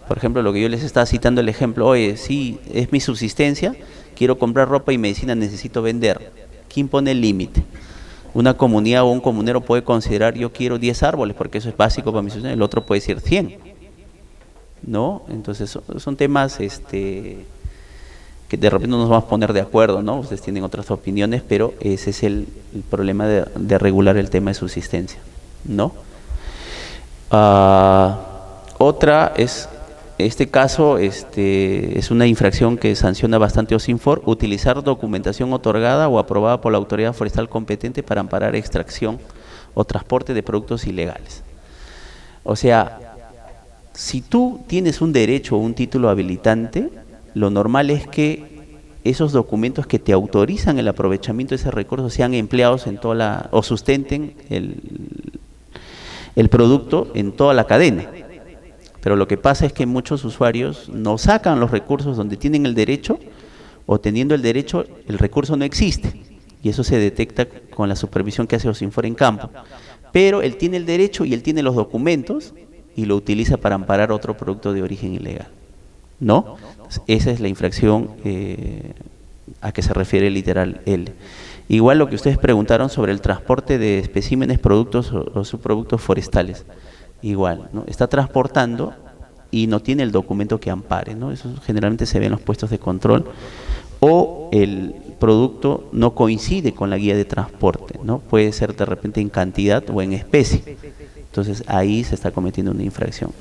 Por ejemplo, lo que yo les estaba citando el ejemplo: oye, sí, es mi subsistencia, quiero comprar ropa y medicina, necesito vender. ¿Quién pone el límite? Una comunidad o un comunero puede considerar: yo quiero 10 árboles porque eso es básico para mi subsistencia. El otro puede decir 100, ¿no? Entonces son temas que de repente no nos vamos a poner de acuerdo, ¿no? Ustedes tienen otras opiniones, pero ese es el problema de regular el tema de subsistencia, ¿no? Otra es, caso es una infracción que sanciona bastante OSINFOR: utilizar documentación otorgada o aprobada por la autoridad forestal competente para amparar extracción o transporte de productos ilegales. O sea, si tú tienes un derecho o un título habilitante, lo normal es que esos documentos que te autorizan el aprovechamiento de ese recurso sean empleados en o sustenten el producto en toda la cadena. Pero lo que pasa es que muchos usuarios no sacan los recursos donde tienen el derecho, o teniendo el derecho, el recurso no existe. Y eso se detecta con la supervisión que hace OSINFOR en campo. Pero él tiene el derecho y él tiene los documentos y lo utiliza para amparar otro producto de origen ilegal, ¿no? Entonces, esa es la infracción a que se refiere el literal L. Igual lo que ustedes preguntaron sobre el transporte de especímenes, productos o subproductos forestales. Igual, ¿no? Está transportando y no tiene el documento que ampare, ¿no? Eso generalmente se ve en los puestos de control. O el producto no coincide con la guía de transporte, ¿no? Puede ser de repente en cantidad o en especie. Entonces ahí se está cometiendo una infracción.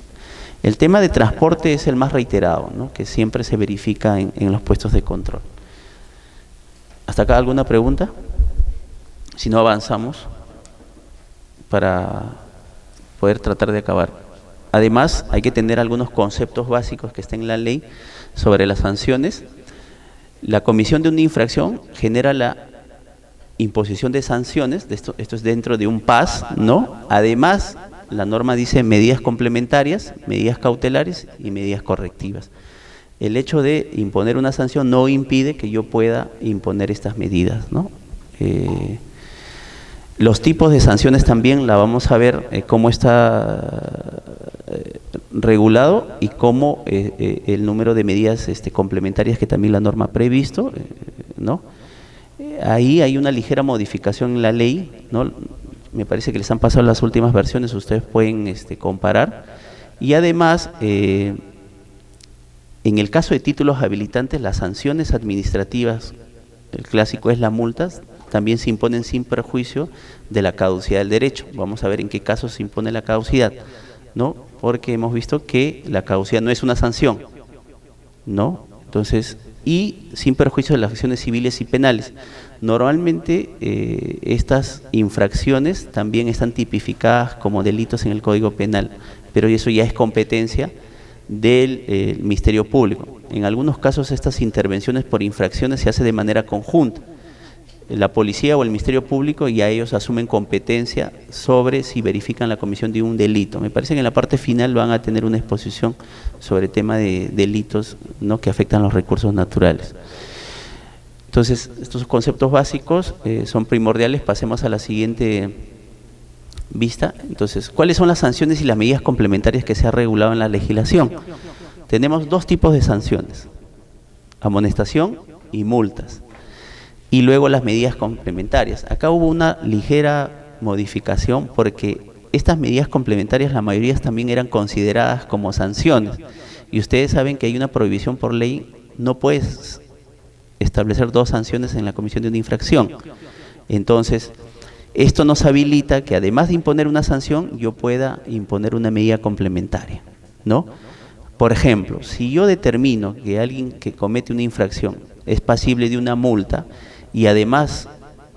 El tema de transporte es el más reiterado, ¿no? Que siempre se verifica en los puestos de control. ¿Hasta acá alguna pregunta? Si no, avanzamos para poder tratar de acabar. Además, hay que tener algunos conceptos básicos que estén en la ley sobre las sanciones. La comisión de una infracción genera la imposición de sanciones, esto es dentro de un PAS, ¿no? Además, la norma dice medidas complementarias, medidas cautelares y medidas correctivas. El hecho de imponer una sanción no impide que yo pueda imponer estas medidas, ¿no? Los tipos de sanciones también la vamos a ver cómo está regulado y cómo el número de medidas complementarias que también la norma ha previsto, ¿no? Ahí hay una ligera modificación en la ley, ¿no? Me parece que les han pasado las últimas versiones, ustedes pueden comparar. Y además, en el caso de títulos habilitantes, las sanciones administrativas, el clásico es la multa, también se imponen sin perjuicio de la caducidad del derecho. Vamos a ver en qué casos se impone la caducidad, ¿no? Porque hemos visto que la caducidad no es una sanción, ¿no? Entonces, y sin perjuicio de las acciones civiles y penales. Normalmente estas infracciones también están tipificadas como delitos en el Código Penal, pero eso ya es competencia del Ministerio Público. En algunos casos estas intervenciones por infracciones se hace de manera conjunta. La policía o el Ministerio Público ya ellos asumen competencia sobre si verifican la comisión de un delito. Me parece que en la parte final van a tener una exposición sobre el tema de delitos, ¿no?, que afectan los recursos naturales. Entonces, estos conceptos básicos son primordiales. Pasemos a la siguiente vista. Entonces, ¿cuáles son las sanciones y las medidas complementarias que se ha regulado en la legislación? Tenemos dos tipos de sanciones: amonestación y multas. Y luego las medidas complementarias. Acá hubo una ligera modificación porque estas medidas complementarias, la mayoría también eran consideradas como sanciones. Y ustedes saben que hay una prohibición por ley, no puedes establecer dos sanciones en la comisión de una infracción. Entonces, esto nos habilita que además de imponer una sanción, yo pueda imponer una medida complementaria, ¿no? Por ejemplo, si yo determino que alguien que comete una infracción es pasible de una multa, y además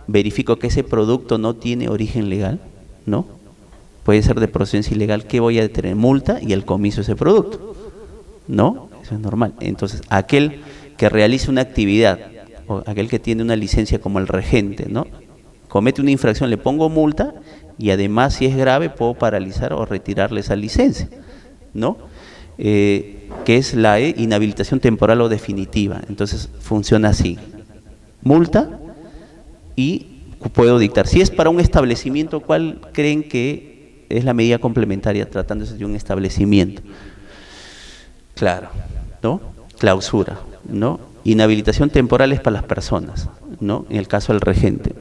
verifico que ese producto no tiene origen legal, ¿no? Puede ser de procedencia ilegal, ¿qué voy a detener? Multa y el comiso de ese producto, ¿no? Eso es normal. Entonces, aquel que realice una actividad, o aquel que tiene una licencia como el regente, ¿no?, comete una infracción, le pongo multa y además, si es grave, puedo paralizar o retirarle esa licencia, ¿no? Que es la inhabilitación temporal o definitiva. Entonces, funciona así: multa y puedo dictar. Si es para un establecimiento, ¿cuál creen que es la medida complementaria tratándose de un establecimiento? Claro, ¿no? Clausura, ¿no? Inhabilitación temporal es para las personas, ¿no? En el caso del regente.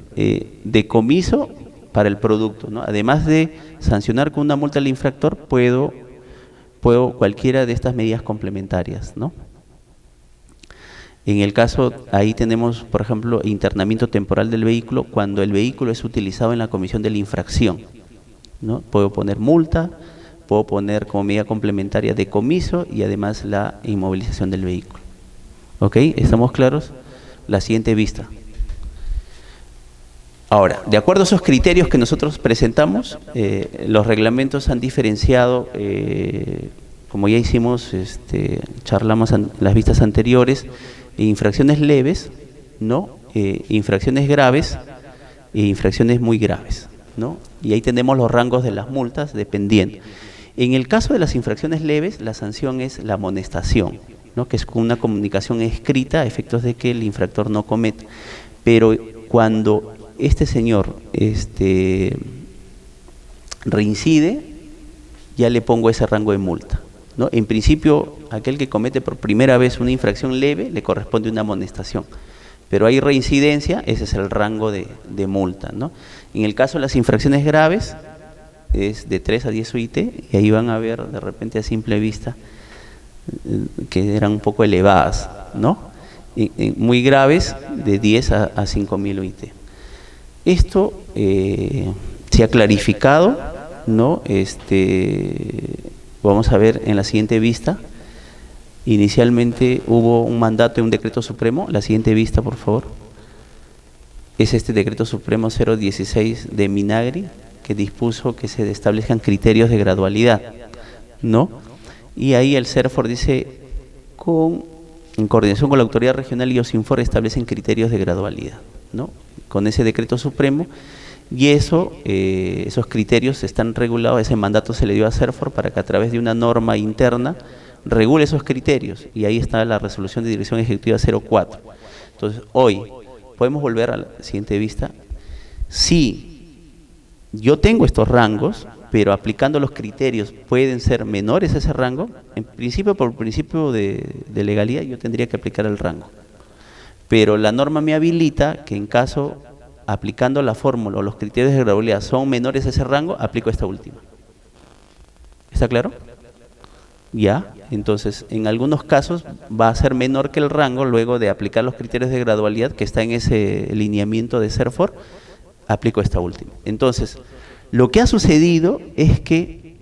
Decomiso para el producto, ¿no? Además de sancionar con una multa al infractor, puedo cualquiera de estas medidas complementarias, ¿no? En el caso, ahí tenemos, por ejemplo, internamiento temporal del vehículo cuando el vehículo es utilizado en la comisión de la infracción, ¿no? Puedo poner multa, puedo poner como medida complementaria decomiso y además la inmovilización del vehículo. ¿Ok? ¿Estamos claros? La siguiente vista. Ahora, de acuerdo a esos criterios que nosotros presentamos, los reglamentos han diferenciado, como ya hicimos, charlamos en las vistas anteriores, infracciones leves, ¿no? Infracciones graves e infracciones muy graves, ¿no? Y ahí tenemos los rangos de las multas dependiendo. En el caso de las infracciones leves, la sanción es la amonestación, ¿no? Que es una comunicación escrita a efectos de que el infractor no cometa. Pero cuando este señor reincide, ya le pongo ese rango de multa, ¿no? En principio, aquel que comete por primera vez una infracción leve le corresponde una amonestación, pero hay reincidencia, ese es el rango de multa, ¿no? En el caso de las infracciones graves, es de 3 a 10 UIT, y ahí van a ver de repente a simple vista que eran un poco elevadas, ¿no? Muy graves, de 10 a 5.000 UIT. Esto se ha clarificado, ¿no? Vamos a ver en la siguiente vista. Inicialmente hubo un mandato de un decreto supremo. La siguiente vista, por favor. Es este decreto supremo 016 de Minagri, que dispuso que se establezcan criterios de gradualidad, ¿no? Y ahí el CERFOR dice, en coordinación con la autoridad regional y OSINFOR establecen criterios de gradualidad, ¿no? Con ese decreto supremo, y esos criterios están regulados, ese mandato se le dio a CERFOR para que a través de una norma interna regule esos criterios, y ahí está la resolución de dirección ejecutiva 04. Entonces, hoy, podemos volver a la siguiente vista. Si yo tengo estos rangos, pero aplicando los criterios pueden ser menores a ese rango, en principio, por principio de legalidad, yo tendría que aplicar el rango. Pero la norma me habilita que en caso, aplicando la fórmula o los criterios de gradualidad son menores a ese rango, aplico esta última. ¿Está claro? Ya, entonces en algunos casos va a ser menor que el rango luego de aplicar los criterios de gradualidad que está en ese lineamiento de CERFOR, aplico esta última. Entonces, lo que ha sucedido es que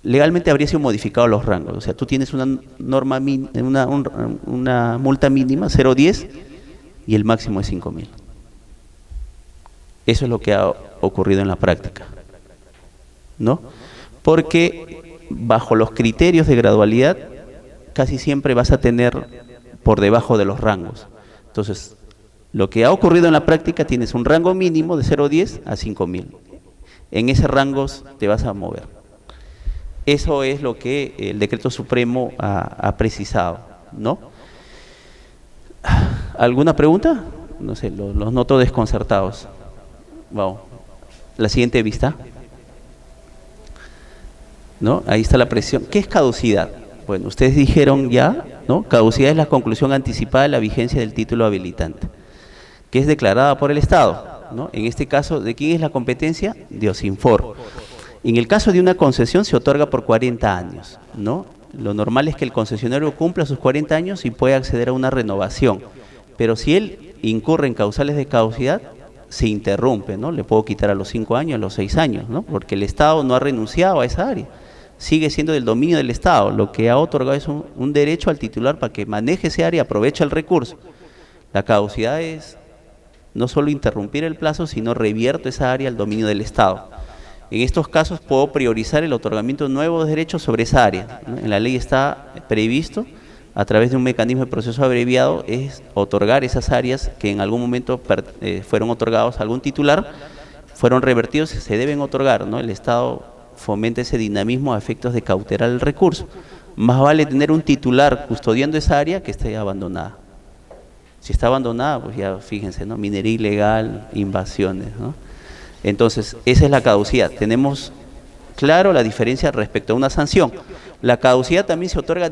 legalmente habría sido modificado los rangos, o sea, tú tienes una norma una multa mínima 0,10 y el máximo es 5.000. Eso es lo que ha ocurrido en la práctica, ¿no? Porque bajo los criterios de gradualidad casi siempre vas a tener por debajo de los rangos. Entonces, lo que ha ocurrido en la práctica, tienes un rango mínimo de 0,10 a 5.000. En ese rango te vas a mover. Eso es lo que el decreto supremo ha precisado, ¿no? ¿Alguna pregunta? No sé, los noto desconcertados. Vamos. La siguiente vista. ¿No? Ahí está la presión. ¿Qué es caducidad? Bueno, ustedes dijeron ya, ¿no? Caducidad es la conclusión anticipada de la vigencia del título habilitante, que es declarada por el Estado, ¿no? En este caso, ¿de quién es la competencia? De OSINFOR. En el caso de una concesión se otorga por 40 años, ¿no? Lo normal es que el concesionario cumpla sus 40 años y pueda acceder a una renovación, pero si él incurre en causales de caducidad, se interrumpe, ¿no? Le puedo quitar a los 5 años, a los 6 años, ¿no? Porque el Estado no ha renunciado a esa área, sigue siendo del dominio del Estado. Lo que ha otorgado es un derecho al titular para que maneje ese área y aproveche el recurso. La caducidad es no solo interrumpir el plazo, sino revierto esa área al dominio del Estado. En estos casos puedo priorizar el otorgamiento de nuevos derechos sobre esa área, ¿no? En la ley está previsto, a través de un mecanismo de proceso abreviado, es otorgar esas áreas que en algún momento fueron otorgados a algún titular, fueron revertidos, se deben otorgar, ¿no? El Estado fomenta ese dinamismo a efectos de cautelar el recurso. Más vale tener un titular custodiando esa área que esté abandonada. Si está abandonada, pues ya fíjense, ¿no? Minería ilegal, invasiones, ¿no? Entonces, esa es la caducidad. Tenemos claro la diferencia respecto a una sanción. La caducidad también se otorga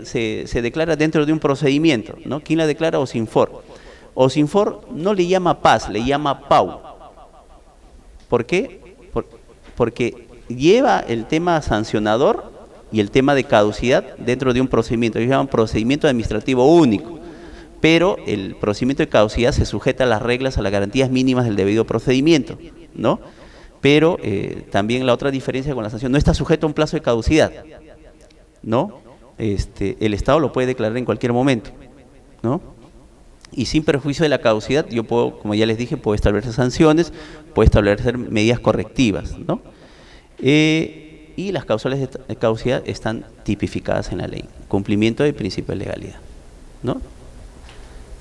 se declara dentro de un procedimiento, ¿no? ¿Quién la declara? OSINFOR. OSINFOR no le llama PAS, le llama PAU. ¿Por qué? Porque lleva el tema sancionador y el tema de caducidad dentro de un procedimiento. Ellos llaman procedimiento administrativo único, pero el procedimiento de caducidad se sujeta a las reglas, a las garantías mínimas del debido procedimiento, ¿no? Pero también la otra diferencia con la sanción, no está sujeto a un plazo de caducidad, ¿no? El Estado lo puede declarar en cualquier momento, ¿no? Y sin perjuicio de la caducidad, yo puedo, como ya les dije, puedo establecer sanciones, puedo establecer medidas correctivas, ¿no? Y las causales de caducidad están tipificadas en la ley. Cumplimiento del principio de legalidad, ¿no?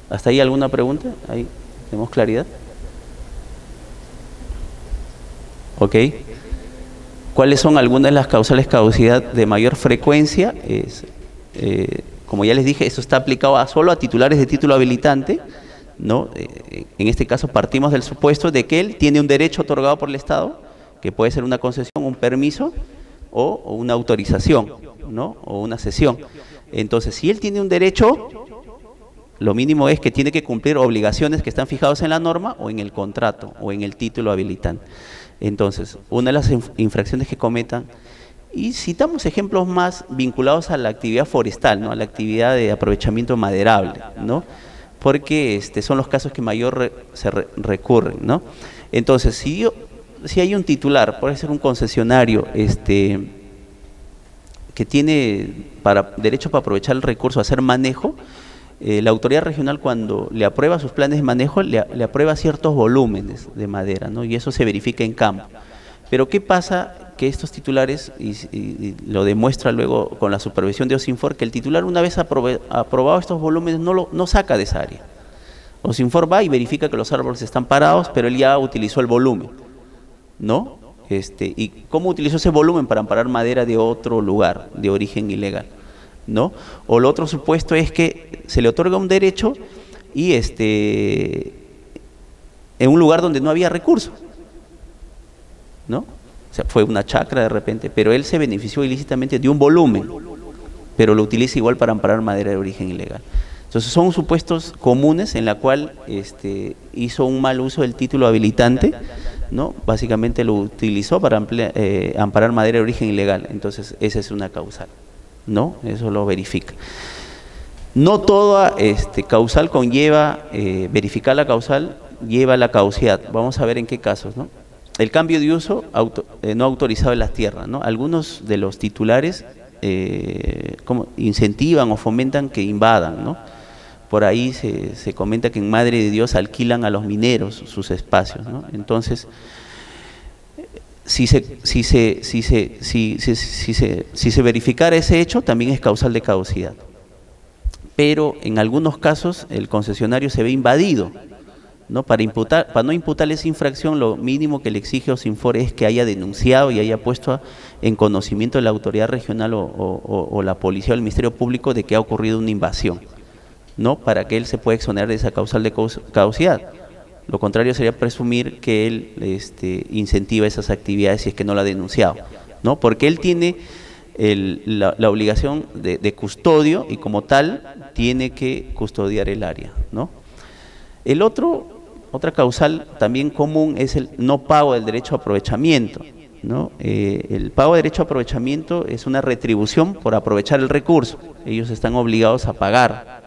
¿Hasta ahí alguna pregunta? ¿Ahí tenemos claridad? Ok. ¿Cuáles son algunas de las causales de caducidad de mayor frecuencia? Como ya les dije, eso está aplicado solo a titulares de título habilitante, ¿no? En este caso partimos del supuesto de que él tiene un derecho otorgado por el Estado, que puede ser una concesión, un permiso o una autorización, ¿no? O una cesión. Entonces, si él tiene un derecho, lo mínimo es que tiene que cumplir obligaciones que están fijadas en la norma o en el contrato o en el título habilitante. Entonces, una de las infracciones que cometan, y citamos ejemplos más vinculados a la actividad forestal, ¿no? A la actividad de aprovechamiento maderable, ¿no? Porque son los casos que mayor se recurren, ¿no? Entonces, si hay un titular, puede ser un concesionario, que tiene derecho para aprovechar el recurso, hacer manejo, la autoridad regional cuando le aprueba sus planes de manejo, le aprueba ciertos volúmenes de madera, ¿no? Y eso se verifica en campo. Pero ¿qué pasa? Que estos titulares, y lo demuestra luego con la supervisión de OSINFOR, que el titular una vez aprobado estos volúmenes no saca de esa área. OSINFOR va y verifica que los árboles están parados, pero él ya utilizó el volumen, ¿no? ¿Y cómo utilizó ese volumen? Para amparar madera de otro lugar, de origen ilegal, ¿no? O lo otro supuesto es que se le otorga un derecho y en un lugar donde no había recursos, ¿no? O sea, fue una chacra de repente, pero él se benefició ilícitamente de un volumen, pero lo utiliza igual para amparar madera de origen ilegal. Entonces son supuestos comunes en la cual hizo un mal uso del título habilitante, ¿no? Básicamente lo utilizó para amparar madera de origen ilegal. Entonces esa es una causal, ¿no? Eso lo verifica. No toda causal conlleva, verificar la causal lleva a la caducidad. Vamos a ver en qué casos, ¿no? El cambio de uso no autorizado en las tierras, ¿no? Algunos de los titulares como incentivan o fomentan que invadan, ¿no? Por ahí se comenta que en Madre de Dios alquilan a los mineros sus espacios, ¿no? Entonces, si se verificara ese hecho, también es causal de caducidad. Pero en algunos casos el concesionario se ve invadido, ¿no? Para no imputarle esa infracción, lo mínimo que le exige OSINFOR es que haya denunciado y haya puesto en conocimiento de la autoridad regional o la policía o el Ministerio Público de que ha ocurrido una invasión, ¿no? Para que él se pueda exonerar de esa causal de caducidad. Lo contrario sería presumir que él incentiva esas actividades si es que no la ha denunciado, ¿no? Porque él tiene la obligación de custodio y como tal tiene que custodiar el área, ¿no? Otra causal también común es el no pago del derecho a aprovechamiento, ¿no? El pago de derecho a aprovechamiento es una retribución por aprovechar el recurso. Ellos están obligados a pagar.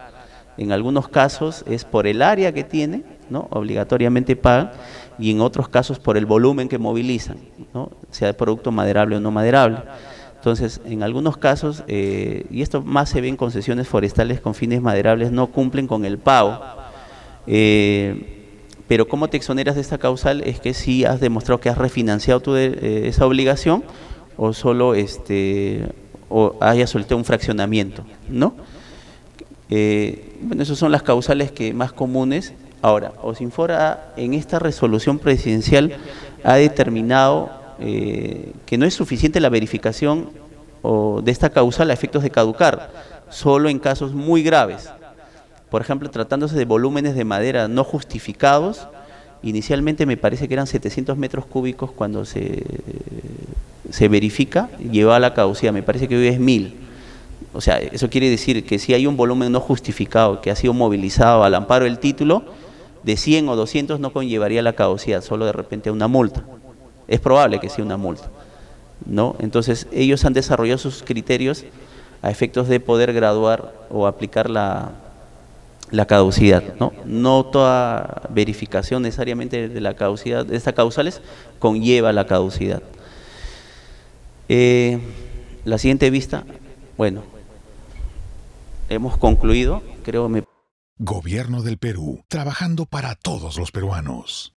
En algunos casos es por el área que tiene, ¿no? Obligatoriamente pagan, y en otros casos por el volumen que movilizan, ¿no? Sea de producto maderable o no maderable. Entonces, en algunos casos, y esto más se ve en concesiones forestales con fines maderables, no cumplen con el pago. Pero ¿cómo te exoneras de esta causal? Es que si has demostrado que has refinanciado esa obligación o solo o hayas solicitado un fraccionamiento, ¿no? Bueno, esas son las causales más comunes. Ahora, OSINFOR en esta resolución presidencial ha determinado que no es suficiente la verificación de esta causal a efectos de caducar, solo en casos muy graves. Por ejemplo, tratándose de volúmenes de madera no justificados, inicialmente me parece que eran 700 metros cúbicos cuando se verifica, lleva a la caducidad, me parece que hoy es 1000. O sea, eso quiere decir que si hay un volumen no justificado que ha sido movilizado al amparo del título, de 100 o 200 no conllevaría la caducidad, solo de repente una multa. Es probable que sea una multa, ¿no? Entonces, ellos han desarrollado sus criterios a efectos de poder graduar o aplicar la caducidad, ¿no? No toda verificación necesariamente de la caducidad, de estas causales, conlleva la caducidad. La siguiente vista, bueno, hemos concluido, creo. Gobierno del Perú, trabajando para todos los peruanos.